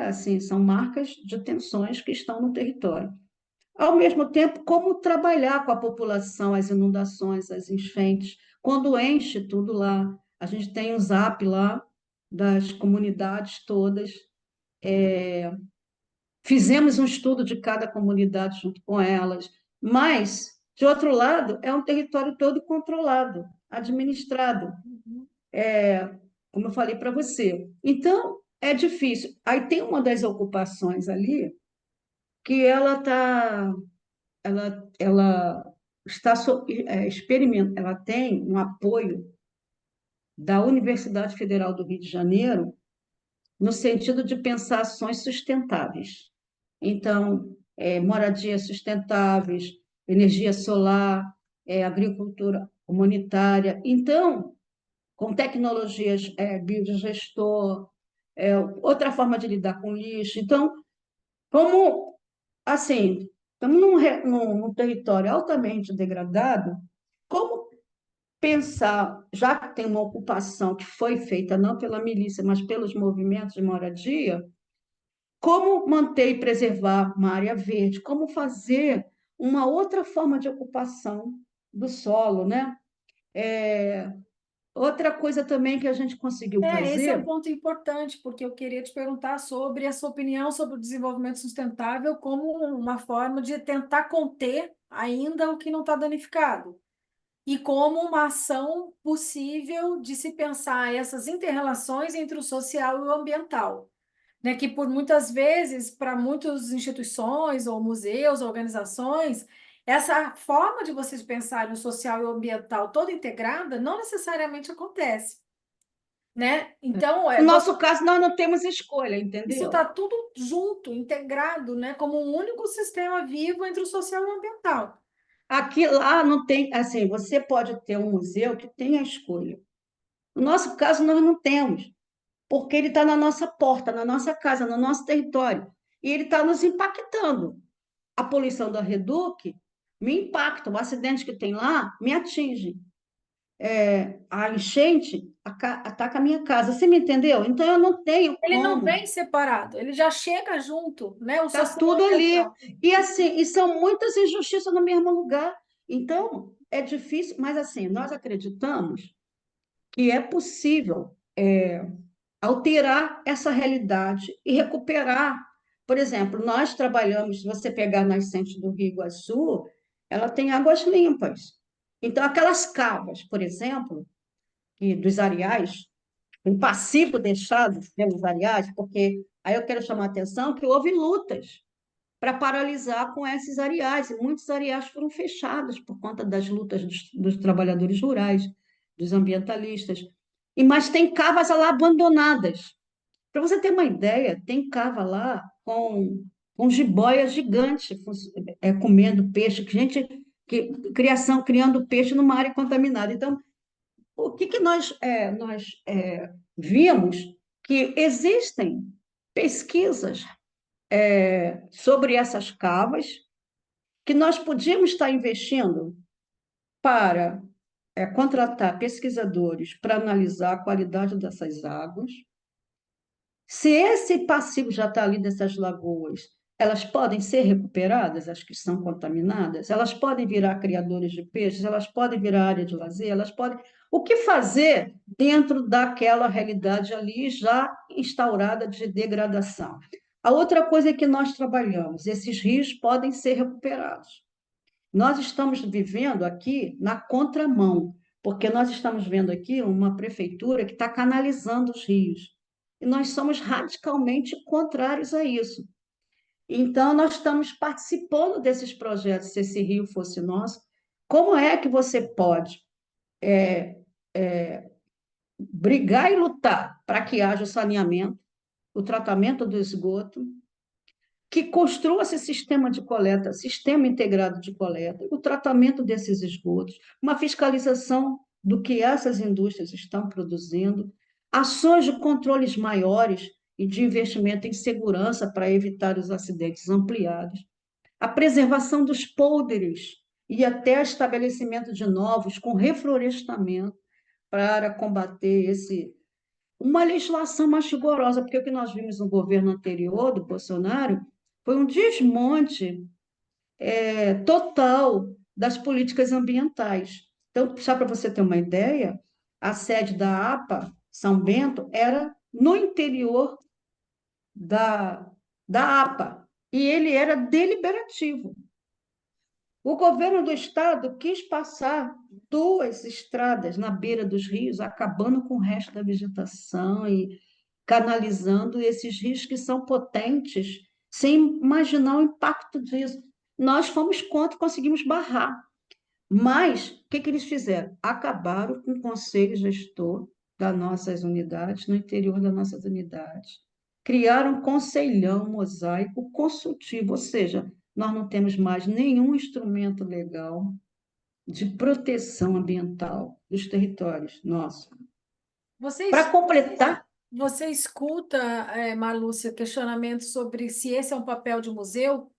assim, são marcas de tensões que estão no território. Ao mesmo tempo, como trabalhar com a população, as inundações, as enchentes, quando enche tudo lá. A gente tem um zap lá das comunidades todas. Fizemos um estudo de cada comunidade junto com elas, mas, de outro lado, é um território todo controlado, administrado, como eu falei para você. Então, é difícil. Aí tem uma das ocupações ali que ela está ela tem um apoio da Universidade Federal do Rio de Janeiro no sentido de pensar ações sustentáveis. Então, moradias sustentáveis, energia solar, agricultura comunitária. Então, com tecnologias, biodigestor, outra forma de lidar com lixo. Então, como, assim, estamos num território altamente degradado, como pensar, já que tem uma ocupação que foi feita não pela milícia, mas pelos movimentos de moradia, como manter e preservar uma área verde, como fazer uma outra forma de ocupação do solo, né? É, outra coisa também que a gente conseguiu Esse é um fazer, ponto importante, porque eu queria te perguntar sobre a sua opinião sobre o desenvolvimento sustentável como uma forma de tentar conter ainda o que não está danificado, e como uma ação possível de se pensar essas interrelações entre o social e o ambiental, né? Que por muitas vezes, para muitas instituições ou museus, organizações, essa forma de vocês pensarem o social e o ambiental toda integrada não necessariamente acontece, né? Então, no nosso caso, nós não temos escolha, isso está entendeu? tudo junto, integrado, né? Como um único sistema vivo entre o social e o ambiental. Aqui lá não tem, assim, você pode ter um museu que tenha escolha. No nosso caso, nós não temos, porque ele está na nossa porta, na nossa casa, no nosso território, e ele está nos impactando. A poluição da Reduc me impacta, o acidente que tem lá me atinge. A enchente ataca a minha casa, você me entendeu? Então eu não tenho Ele não como, vem separado, ele já chega junto, né? O tá social e tudo o ali. ambiental. E assim, e são muitas injustiças no mesmo lugar. Então, é difícil, mas assim, nós acreditamos que é possível alterar essa realidade e recuperar. Por exemplo, nós trabalhamos, se você pegar a nascente do Rio Iguaçu, ela tem águas limpas. Então, aquelas cavas, por exemplo, que dos areais, um passivo deixado pelos areais, porque aí eu quero chamar a atenção que houve lutas para paralisar com esses areais, e muitos areais foram fechados por conta das lutas dos trabalhadores rurais, dos ambientalistas. Mas tem cavas lá abandonadas. Para você ter uma ideia, tem cava lá com jiboia gigante comendo peixe, criação, criando peixe numa área contaminada. Então, o que, que nós vimos? Que existem pesquisas sobre essas cavas que nós podíamos estar investindo para contratar pesquisadores para analisar a qualidade dessas águas. Se esse passivo já está ali dessas lagoas, elas podem ser recuperadas, as que são contaminadas, elas podem virar criadores de peixes, elas podem virar área de lazer, elas podem. O que fazer dentro daquela realidade ali já instaurada de degradação? A outra coisa é que nós trabalhamos, esses rios podem ser recuperados. Nós estamos vivendo aqui na contramão, porque nós estamos vendo aqui uma prefeitura que está canalizando os rios. E nós somos radicalmente contrários a isso. Então, nós estamos participando desses projetos, se esse rio fosse nosso. Como é que você pode brigar e lutar para que haja o saneamento, o tratamento do esgoto, que construa esse sistema de coleta, sistema integrado de coleta, o tratamento desses esgotos, uma fiscalização do que essas indústrias estão produzindo, ações de controles maiores e de investimento em segurança para evitar os acidentes ampliados, a preservação dos polders e até estabelecimento de novos com reflorestamento para combater uma legislação mais rigorosa, porque o que nós vimos no governo anterior, do Bolsonaro, foi um desmonte total das políticas ambientais. Então, só para você ter uma ideia, a sede da APA, São Bento, era no interior da, da APA, e ele era deliberativo. O governo do estado quis passar duas estradas na beira dos rios, acabando com o resto da vegetação e canalizando esses rios que são potentes, sem imaginar o impacto disso. Nós fomos contra, conseguimos barrar. Mas o que, que eles fizeram? Acabaram com o conselho gestor das nossas unidades, no interior das nossas unidades. Criaram um conselhão mosaico consultivo, ou seja, nós não temos mais nenhum instrumento legal de proteção ambiental dos territórios nossos. Você, Para es- completar, você escuta, Marlúcia, questionamentos sobre se esse é um papel de museu?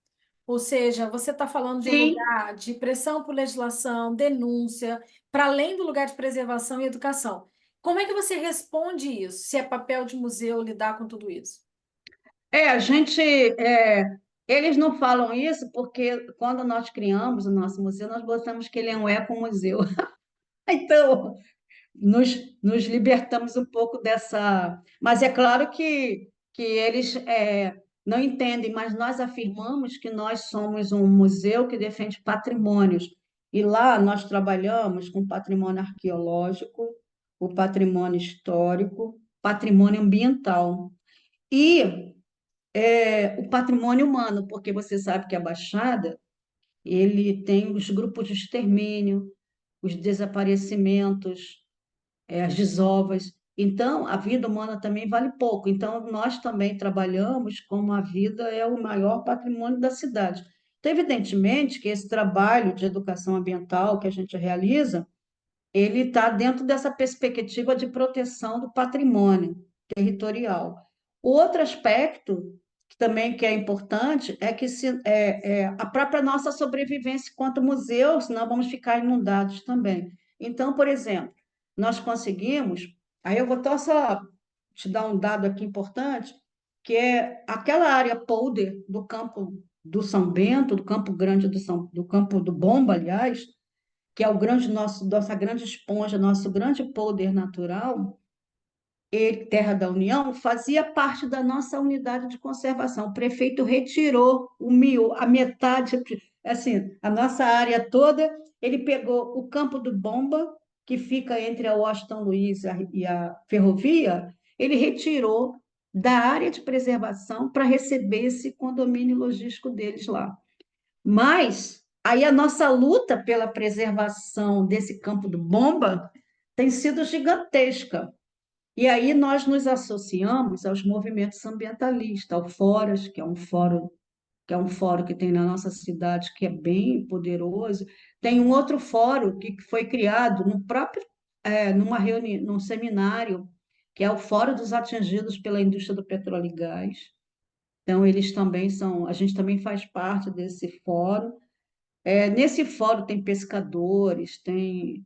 Ou seja, você está falando de um sim, lugar de pressão por legislação, denúncia, para além do lugar de preservação e educação. Como é que você responde isso, se é papel de museu lidar com tudo isso? a gente Eles não falam isso porque quando nós criamos o nosso museu, nós botamos que ele é um ecomuseu. Então, nos libertamos um pouco dessa. Mas é claro que eles não entendem, mas nós afirmamos que nós somos um museu que defende patrimônios. E lá nós trabalhamos com patrimônio arqueológico, o patrimônio histórico, patrimônio ambiental e o patrimônio humano, porque você sabe que a Baixada ele tem os grupos de extermínio, os desaparecimentos, as desovas. Então, a vida humana também vale pouco. Então, nós também trabalhamos como a vida é o maior patrimônio da cidade. Então, evidentemente que esse trabalho de educação ambiental que a gente realiza, ele está dentro dessa perspectiva de proteção do patrimônio territorial. O outro aspecto que também que é importante é que a própria nossa sobrevivência enquanto museu, senão vamos ficar inundados também. Então, por exemplo, nós conseguimos, aí eu vou só te dar um dado aqui importante, que é aquela área polder do campo do São Bento, do Campo Grande do Campo do Bomba, aliás, que é o grande nossa grande esponja, nosso grande polder natural, Terra da União, fazia parte da nossa unidade de conservação. O prefeito retirou a metade, assim, a nossa área toda, ele pegou o Campo do Bomba, que fica entre a Washington Luiz e a ferrovia, ele retirou da área de preservação para receber esse condomínio logístico deles lá. Mas aí a nossa luta pela preservação desse campo do Bomba tem sido gigantesca. E aí nós nos associamos aos movimentos ambientalistas, ao Foras, que é um fórum que tem na nossa cidade que é bem poderoso. Tem um outro fórum que foi criado no próprio numa reunião, num seminário, que é o Fórum dos Atingidos pela Indústria do Petróleo e Gás. Então eles também são, a gente também faz parte desse fórum. Nesse fórum tem pescadores, tem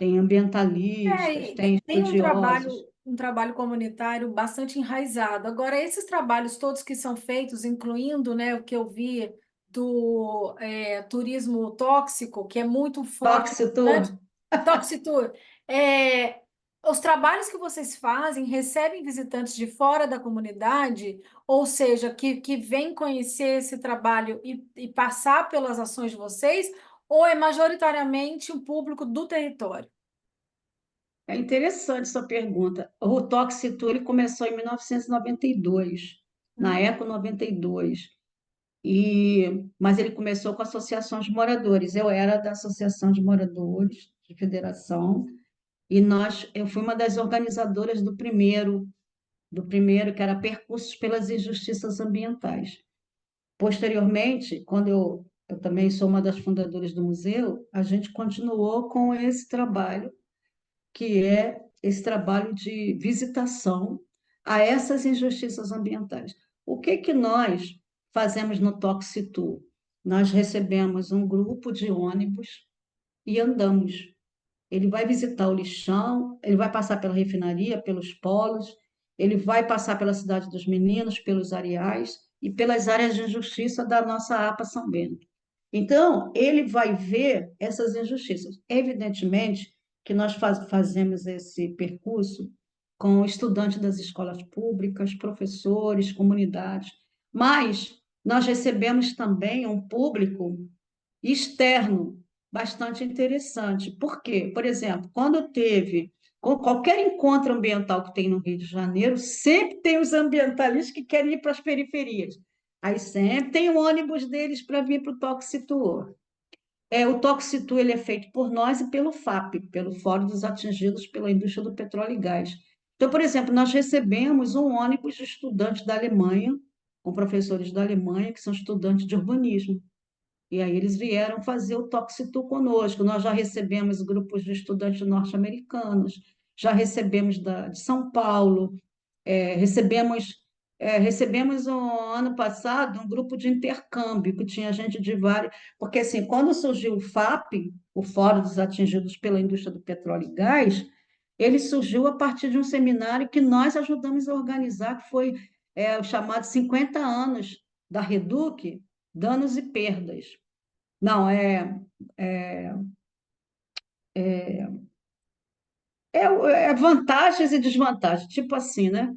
ambientalistas, E tem tem estudiosos. um trabalho comunitário bastante enraizado. Agora, esses trabalhos todos que são feitos, incluindo, né, o que eu vi do turismo tóxico, que é muito forte, Toxitur, grande, Toxitour, é, os trabalhos que vocês fazem recebem visitantes de fora da comunidade, ou seja, que vêm conhecer esse trabalho e passar pelas ações de vocês, ou é majoritariamente um público do território? é interessante sua pergunta. O Toxitur ele começou em 1992, na Eco 92. Mas ele começou com associações de moradores. Eu era da Associação de Moradores, de Federação, e eu fui uma das organizadoras do primeiro que era Percursos pelas Injustiças Ambientais. Posteriormente, quando eu também sou uma das fundadoras do museu, a gente continuou com esse trabalho, que é esse trabalho de visitação a essas injustiças ambientais. O que que nós fazemos no Toxitu? Nós recebemos um grupo de ônibus e andamos. Ele vai visitar o lixão, ele vai passar pela refinaria, pelos polos, ele vai passar pela Cidade dos Meninos, pelos areais e pelas áreas de injustiça da nossa APA São Bento. Então, ele vai ver essas injustiças. Evidentemente que nós fazemos esse percurso com estudantes das escolas públicas, professores, comunidades, mas nós recebemos também um público externo bastante interessante. Por quê? Por exemplo, quando teve com qualquer encontro ambiental que tem no Rio de Janeiro, sempre tem os ambientalistas que querem ir para as periferias. Aí sempre tem o ônibus deles para vir para o Toxitur. O Toxitur ele é feito por nós e pelo FAP, pelo Fórum dos Atingidos pela Indústria do Petróleo e Gás. Então, por exemplo, nós recebemos um ônibus de estudantes da Alemanha, com professores da Alemanha, que são estudantes de urbanismo. E aí eles vieram fazer o Toxitu conosco. Nós já recebemos grupos de estudantes norte-americanos, já recebemos de São Paulo, recebemos ano passado um grupo de intercâmbio, que tinha gente de vários. Porque, assim, quando surgiu o FAP, o Fórum dos Atingidos pela Indústria do Petróleo e Gás, ele surgiu a partir de um seminário que nós ajudamos a organizar, que foi o chamado 50 anos da Reduc, danos e perdas. Não, é, é vantagens e desvantagens, tipo assim, né?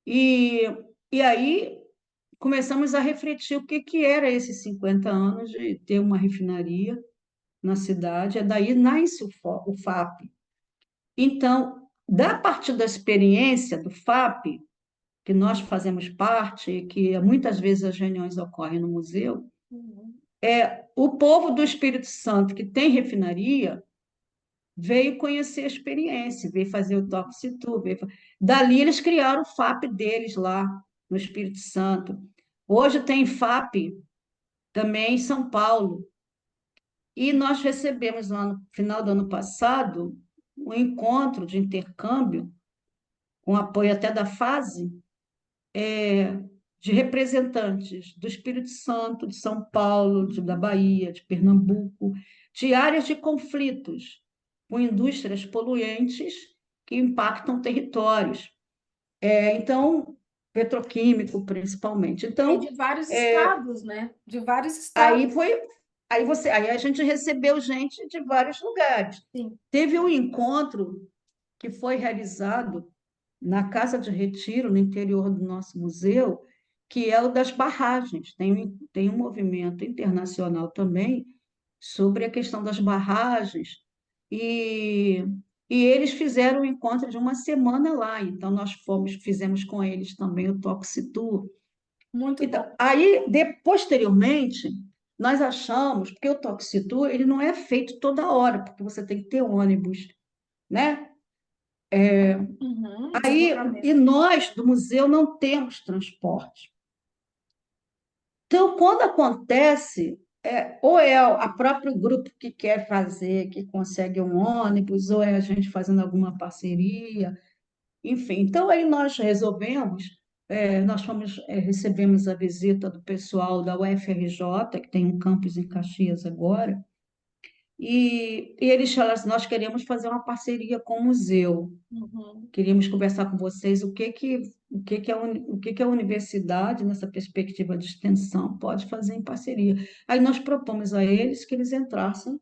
E, e aí começamos a refletir o que, que era esses 50 anos de ter uma refinaria na cidade, é daí nasce o FAP. Então, da partir da experiência do FAP, que nós fazemos parte, e que muitas vezes as reuniões ocorrem no museu, Uhum. o povo do Espírito Santo que tem refinaria veio conhecer a experiência, veio fazer o Toque-Situ, dali eles criaram o FAP deles lá no Espírito Santo. Hoje tem FAP também em São Paulo. E nós recebemos lá no final do ano passado um encontro de intercâmbio, com apoio até da FASE, de representantes do Espírito Santo, de São Paulo, da Bahia, de Pernambuco, de áreas de conflitos com indústrias poluentes que impactam territórios. Então, petroquímico, principalmente. E Então, de vários é, estados, né? De vários aí estados. foi, aí a gente recebeu gente de vários lugares. Sim. Teve um encontro que foi realizado na Casa de Retiro, no interior do nosso museu, que é o das barragens. Tem um movimento internacional também sobre a questão das barragens, e, e eles fizeram um encontro de uma semana lá, então nós fizemos com eles também o Toxitur. Muito Então, bom. aí, posteriormente, nós achamos, porque o Toxitur, ele não é feito toda hora, porque você tem que ter ônibus, né? Uhum, Aí, e deslocamento. nós, do museu, não temos transporte. Então, quando acontece, ou é a próprio grupo que quer fazer, que consegue um ônibus, ou é a gente fazendo alguma parceria, enfim. Então, aí nós resolvemos, recebemos a visita do pessoal da UFRJ, que tem um campus em Caxias agora, e eles falaram assim, nós queremos fazer uma parceria com o museu. Uhum. Queríamos conversar com vocês o que que a universidade, nessa perspectiva de extensão, pode fazer em parceria. Aí nós propomos a eles que eles entrassem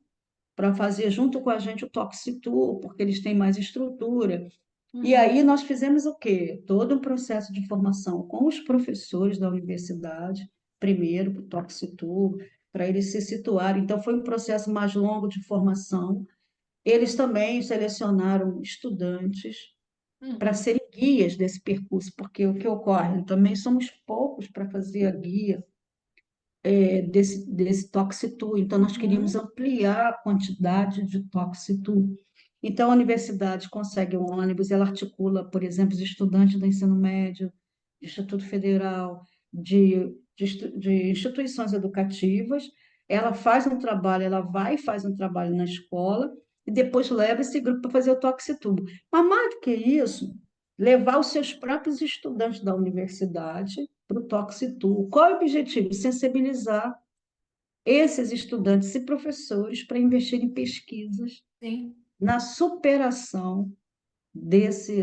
para fazer junto com a gente o Toxitur, porque eles têm mais estrutura. E Uhum. aí nós fizemos o quê? Todo um processo de formação com os professores da universidade, primeiro para o Toxitur, para eles se situarem. Então foi um processo mais longo de formação. Eles também selecionaram estudantes para Uhum. serem guias desse percurso, porque o que ocorre? Também somos poucos para fazer a guia desse Toxitu, então nós queríamos Uhum. ampliar a quantidade de Toxitu. Então, a universidade consegue um ônibus, ela articula, por exemplo, os estudantes do ensino médio, do Instituto Federal, de instituições educativas, ela faz um trabalho, ela vai e faz um trabalho na escola, e depois leva esse grupo para fazer o Toxitu. Mas mais do que isso, levar os seus próprios estudantes da universidade para o Toxitu. Qual é o objetivo? Sensibilizar esses estudantes e professores para investir em pesquisas Sim. na superação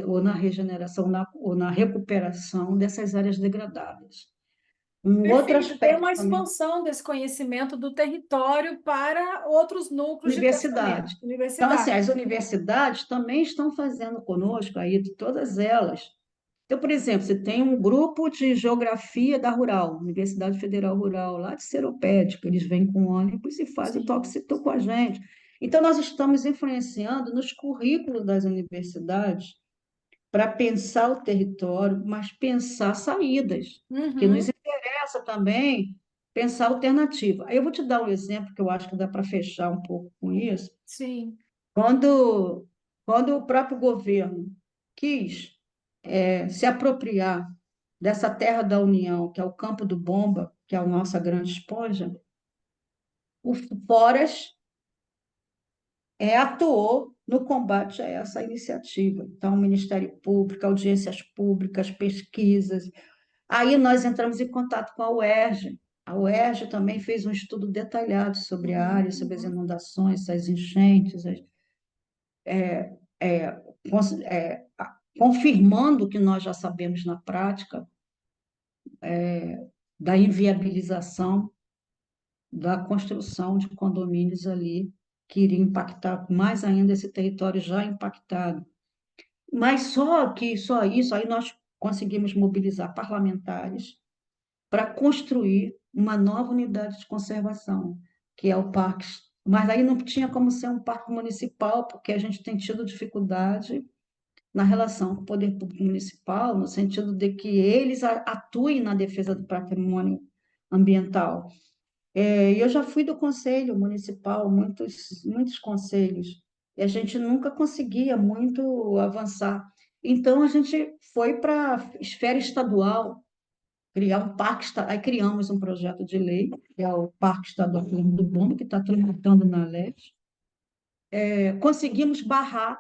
ou na regeneração, ou na recuperação dessas áreas degradadas. Um outro Perfeito. Tem aspecto uma também, expansão desse conhecimento do território para outros núcleos de pensamento. universidade. Então, assim, Universidade. as universidades também estão fazendo conosco aí, todas elas. Então, por exemplo, você tem um grupo de geografia da Rural, Universidade Federal Rural, lá de Seropédica, eles vêm com ônibus e fazem o Sim. Toxitu com a gente. Então, nós estamos influenciando nos currículos das universidades para pensar o território, mas pensar saídas, que nos Uhum. interessa também pensar alternativa. Aí eu vou te dar um exemplo que eu acho que dá para fechar um pouco com isso. Sim. Quando, quando o próprio governo quis se apropriar dessa terra da União, que é o Campo do Bomba, que é a nossa grande esponja, o Foras atuou no combate a essa iniciativa. Então, o Ministério Público, audiências públicas, pesquisas. Aí nós entramos em contato com a UERJ. A UERJ também fez um estudo detalhado sobre a Uhum. área, sobre as Uhum. inundações, as enchentes, é, confirmando o que nós já sabemos na prática, da inviabilização da construção de condomínios ali, que iria impactar mais ainda esse território já impactado. Mas só isso, aí nós conseguimos mobilizar parlamentares para construir uma nova unidade de conservação, que é o parque. Mas aí não tinha como ser um parque municipal, porque a gente tem tido dificuldade na relação com o poder público municipal, no sentido de que eles atuem na defesa do patrimônio ambiental. E eu já fui do conselho municipal, muitos conselhos, e a gente nunca conseguia muito avançar. Então, a gente foi para a esfera estadual, criar um parque, aí criamos um projeto de lei, que é o Parque Estadual Fernando do Bom, que está tramitando na LEF. Conseguimos barrar,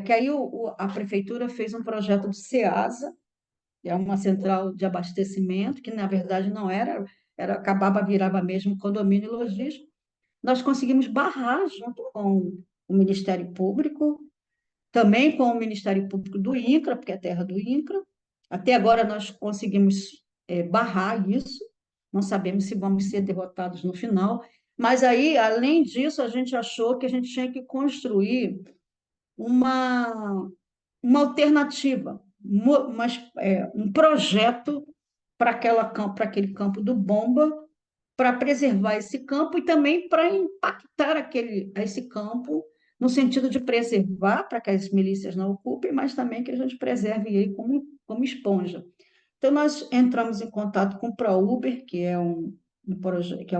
que aí a prefeitura fez um projeto de SEASA, que é uma central de abastecimento, que na verdade não acabava, virava mesmo condomínio logístico. Nós conseguimos barrar junto com o Ministério Público, também com o Ministério Público do INCRA, porque é terra do INCRA. Até agora nós conseguimos barrar isso, não sabemos se vamos ser derrotados no final, mas aí, além disso, a gente achou que a gente tinha que construir uma, uma alternativa, um projeto para aquele campo do Bomba, para preservar esse campo e também para impactar esse campo, no sentido de preservar, para que as milícias não ocupem, mas também que a gente preserve ele como esponja. Então, nós entramos em contato com o ProUber, que é um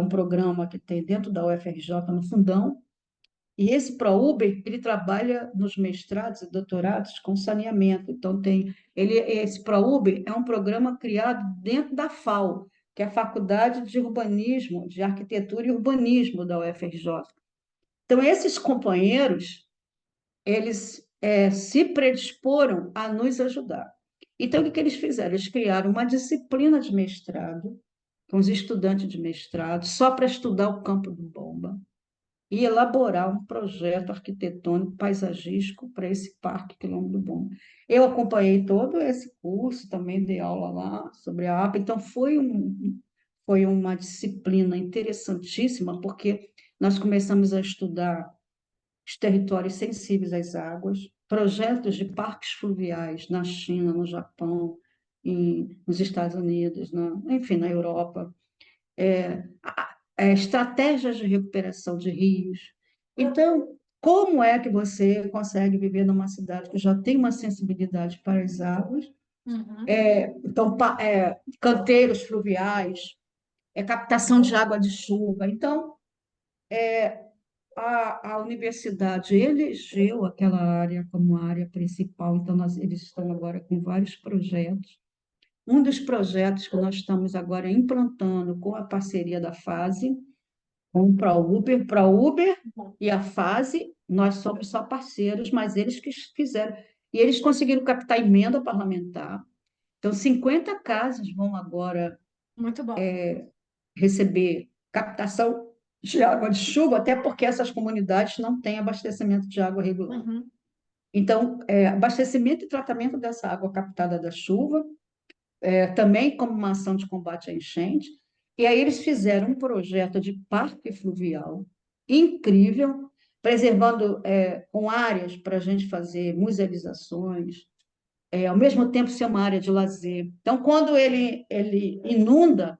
programa que tem dentro da UFRJ, no Fundão, e esse ProUber, ele trabalha nos mestrados e doutorados com saneamento. Então, esse ProUber é um programa criado dentro da FAU, que é a Faculdade de Urbanismo, de Arquitetura e Urbanismo da UFRJ. Então, esses companheiros, eles se predisporam a nos ajudar. Então, o que eles fizeram? Eles criaram uma disciplina de mestrado, com os estudantes de mestrado, só para estudar o campo do Bomba e elaborar um projeto arquitetônico paisagístico para esse Parque Quilombo do Bom. Eu acompanhei todo esse curso, também dei aula lá sobre a APA, então foi uma disciplina interessantíssima, porque nós começamos a estudar os territórios sensíveis às águas, projetos de parques fluviais na China, no Japão, nos Estados Unidos, enfim, na Europa, estratégias de recuperação de rios. Então, como é que você consegue viver numa cidade que já tem uma sensibilidade para as águas? Uhum. Então, canteiros fluviais, captação de água de chuva. Então, a universidade elegeu aquela área como área principal, então eles estão agora com vários projetos. Um dos projetos que nós estamos agora implantando com a parceria da FASE, um para o Uber e a Fase, nós somos só parceiros, mas eles que fizeram. E eles conseguiram captar emenda parlamentar. Então, 50 casas vão agora Muito bom. receber captação de água de chuva, até porque essas comunidades não têm abastecimento de água regular. Uhum. Então, abastecimento e tratamento dessa água captada da chuva, também como uma ação de combate à enchente. E aí eles fizeram um projeto de parque fluvial incrível, preservando com áreas para a gente fazer musealizações, ao mesmo tempo ser uma área de lazer. Então, quando ele inunda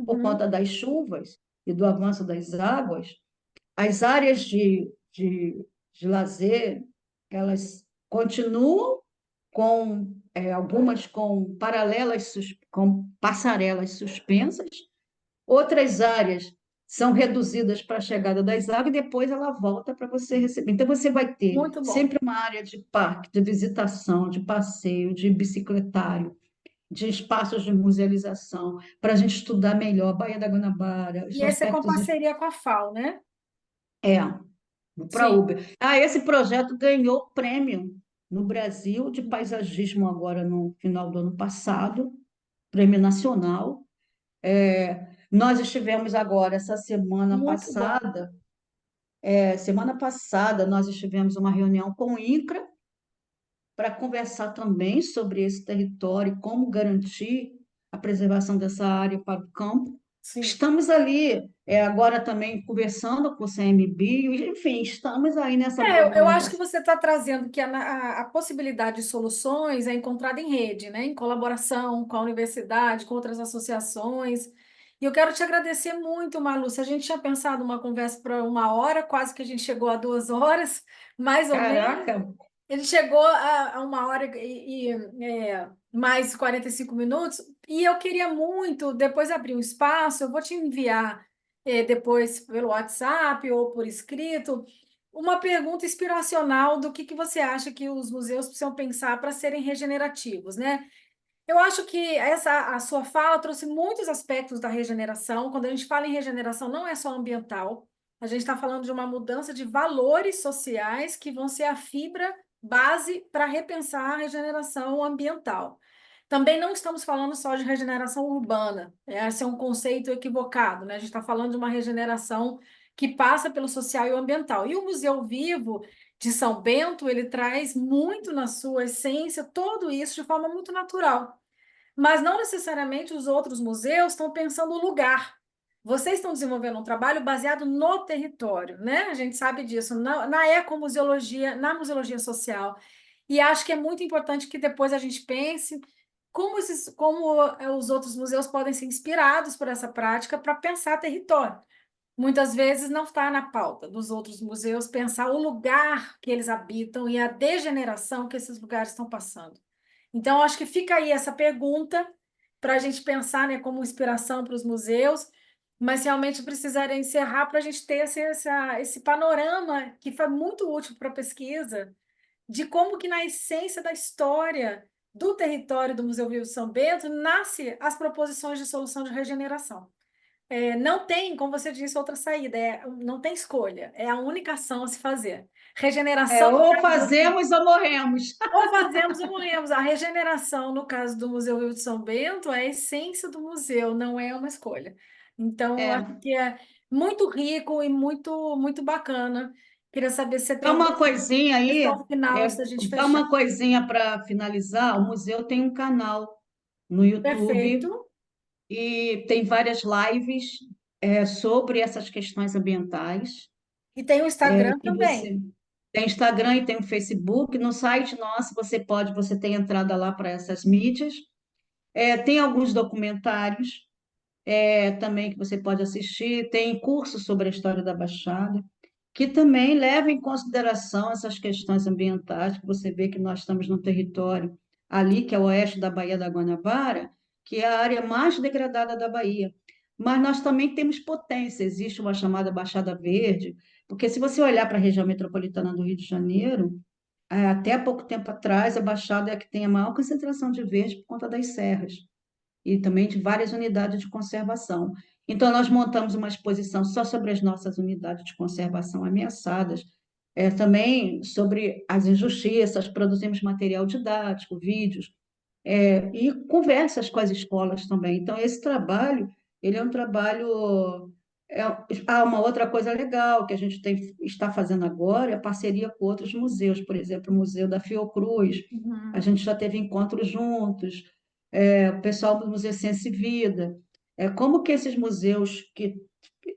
por Uhum. conta das chuvas e do avanço das águas, as áreas de lazer, elas continuam algumas com com passarelas suspensas, outras áreas são reduzidas para a chegada das águas e depois ela volta para você receber. Então, você vai ter Muito bom. sempre uma área de parque, de visitação, de passeio, de bicicletário, de espaços de musealização, para a gente estudar melhor a Baía da Guanabara, os E esse é com aspectos. parceria com a FAO, né? É, para Sim. Uber. Esse projeto ganhou prêmio no Brasil de paisagismo agora no final do ano passado, prêmio nacional. Nós estivemos agora essa Muito bom. semana passada nós estivemos uma reunião com o INCRA para conversar também sobre esse território, como garantir. a preservação dessa área para o campo. Sim. Estamos ali, agora também conversando com o CMBio, enfim, estamos aí nessa Eu acho que movimentação. você está trazendo que a possibilidade de soluções é encontrada em rede, né? Em colaboração com a universidade, com outras associações. E eu quero te agradecer muito, Malu. Se a gente tinha pensado uma conversa para 1 hora, quase que a gente chegou a 2 horas, mais ou menos. Caraca, Ele chegou a 1 hora mais 45 minutos, e eu queria muito, depois abrir um espaço, eu vou te enviar depois pelo WhatsApp ou por escrito, uma pergunta inspiracional do que você acha que os museus precisam pensar para serem regenerativos, né? Eu acho que a sua fala trouxe muitos aspectos da regeneração. Quando a gente fala em regeneração, não é só ambiental. A gente está falando de uma mudança de valores sociais que vão ser a fibra base para repensar a regeneração ambiental. Também não estamos falando só de regeneração urbana. Esse é um conceito equivocado, né? A gente está falando de uma regeneração que passa pelo social e o ambiental. E o Museu Vivo de São Bento, ele traz muito na sua essência tudo isso de forma muito natural. Mas não necessariamente os outros museus estão pensando o lugar. Vocês estão desenvolvendo um trabalho baseado no território, né? A gente sabe disso, na ecomuseologia, na museologia social. E acho que é muito importante que depois a gente pense como os outros museus podem ser inspirados por essa prática para pensar território. Muitas vezes não está na pauta dos outros museus pensar o lugar que eles habitam e a degeneração que esses lugares estão passando. Então, acho que fica aí essa pergunta para a gente pensar, né, como inspiração para os museus, mas realmente precisaria encerrar para a gente ter esse panorama que foi muito útil para a pesquisa de como que na essência da história do território do Museu Vivo de São Bento nasce as proposições de solução de regeneração. Não tem, como você disse, outra saída, não tem escolha, é a única ação a se fazer. Regeneração, no ou caso fazemos ou morremos. ou fazemos ou morremos. A regeneração, no caso do Museu Rio de São Bento, é a essência do museu, não é uma escolha. Então, eu acho É, que é muito rico e muito bacana. Queria saber se você tem Só alguma uma coisinha aí, questão final antes da gente só fechar. uma coisinha para finalizar. O museu tem um canal no YouTube Perfeito. e tem várias lives sobre essas questões ambientais. E tem o Instagram E também. você tem Instagram e tem o Facebook. No site nosso você tem entrada lá para essas mídias. Tem alguns documentários também que você pode assistir. Tem cursos sobre a história da Baixada, que também leva em consideração essas questões ambientais, que você vê que nós estamos num território ali, que é o oeste da Baía da Guanabara, que é a área mais degradada da Bahia. Mas nós também temos potência, existe uma chamada Baixada Verde, porque se você olhar para a região metropolitana do Rio de Janeiro, até há pouco tempo atrás, a Baixada é a que tem a maior concentração de verde por conta das serras e também de várias unidades de conservação. Então, nós montamos uma exposição só sobre as nossas unidades de conservação ameaçadas, também sobre as injustiças, produzimos material didático, vídeos, e conversas com as escolas também. Então, esse trabalho, ele é um trabalho... É, uma outra coisa legal que a gente está fazendo agora é a parceria com outros museus, por exemplo, o Museu da Fiocruz. A Uhum. gente já teve encontros juntos, o pessoal do Museu Ciência e Vida. Como que esses museus que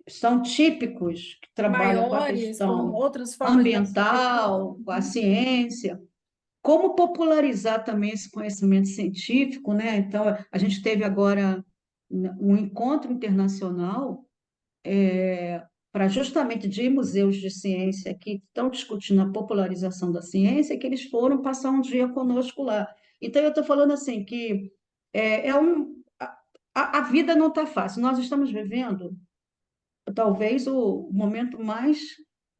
são típicos, que trabalham com a Maiores, com questão outras formas de perspectiva. ambiental, com a ciência, como popularizar também esse conhecimento científico, né? Então, a gente teve agora um encontro internacional para justamente de museus de ciência que estão discutindo a popularização da ciência, que eles foram passar um dia conosco lá. Então, eu estou falando assim que a vida não está fácil. Nós estamos vivendo talvez o momento mais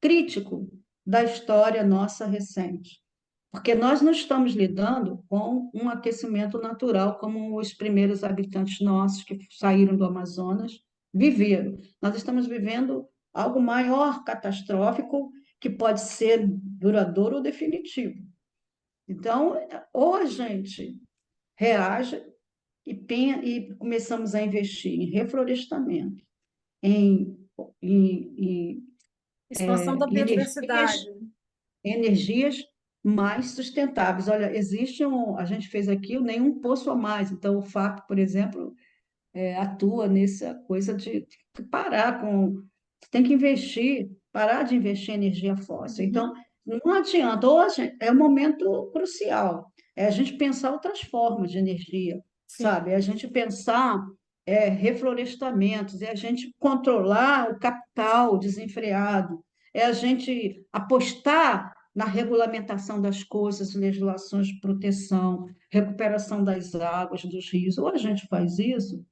crítico da história nossa recente. Porque nós não estamos lidando com um aquecimento natural como os primeiros habitantes nossos que saíram do Amazonas viveram. Nós estamos vivendo algo maior, catastrófico, que pode ser duradouro ou definitivo. Então, ou a gente reage e começamos a investir em reflorestamento, em, em Expansão da energias, biodiversidade. energias mais sustentáveis. Olha, a gente fez aqui o nenhum poço a mais. Então, o FAP, por exemplo, atua nessa coisa de parar com. Tem que investir, parar de investir em energia fóssil. Então, Uhum. não adianta. Hoje é um momento crucial. É a gente pensar outras formas de energia, Sim. sabe? É a gente pensar reflorestamentos, é a gente controlar o capital desenfreado, é a gente apostar na regulamentação das coisas, legislações de proteção, recuperação das águas, dos rios. Ou a gente faz isso,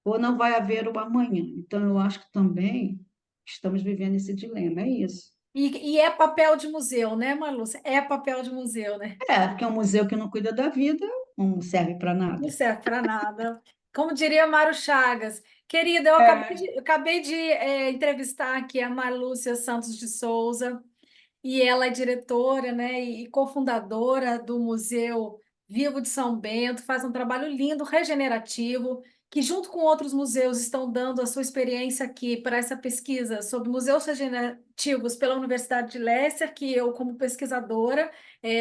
ou não vai haver o amanhã. Então, eu acho que também estamos vivendo esse dilema, é isso. E é papel de museu, né, Marlúcia? É papel de museu, né? Porque é um museu que não cuida da vida, não serve para Não nada. serve para nada. Como diria Mário Chagas, querida, É, eu acabei de entrevistar aqui a Marlúcia Santos de Souza, e ela é diretora, né, e cofundadora do Museu Vivo de São Bento, faz um trabalho lindo, regenerativo, que junto com outros museus estão dando a sua experiência aqui para essa pesquisa sobre museus regenerativos pela Universidade de Leicester, que eu, como pesquisadora,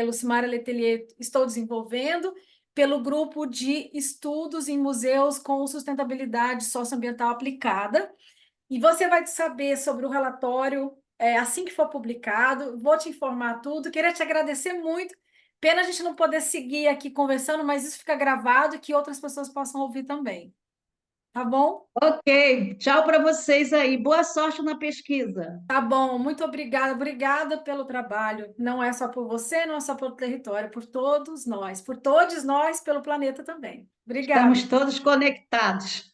Lucimara Letelier, estou desenvolvendo, pelo grupo de estudos em museus com sustentabilidade socioambiental aplicada. E você vai saber sobre o relatório assim que for publicado. Vou te informar tudo. Queria te agradecer muito. Pena a gente não poder seguir aqui conversando, mas isso fica gravado e que outras pessoas possam ouvir também. Tá bom? ok, tchau para vocês aí. Boa sorte na pesquisa. Tá bom. Muito obrigada. Obrigada pelo trabalho. Não é só por você, não é só pelo território, é por todos nós, pelo planeta também. Estamos Obrigada. todos conectados.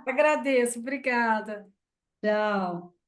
Agradeço. Obrigada. Tchau.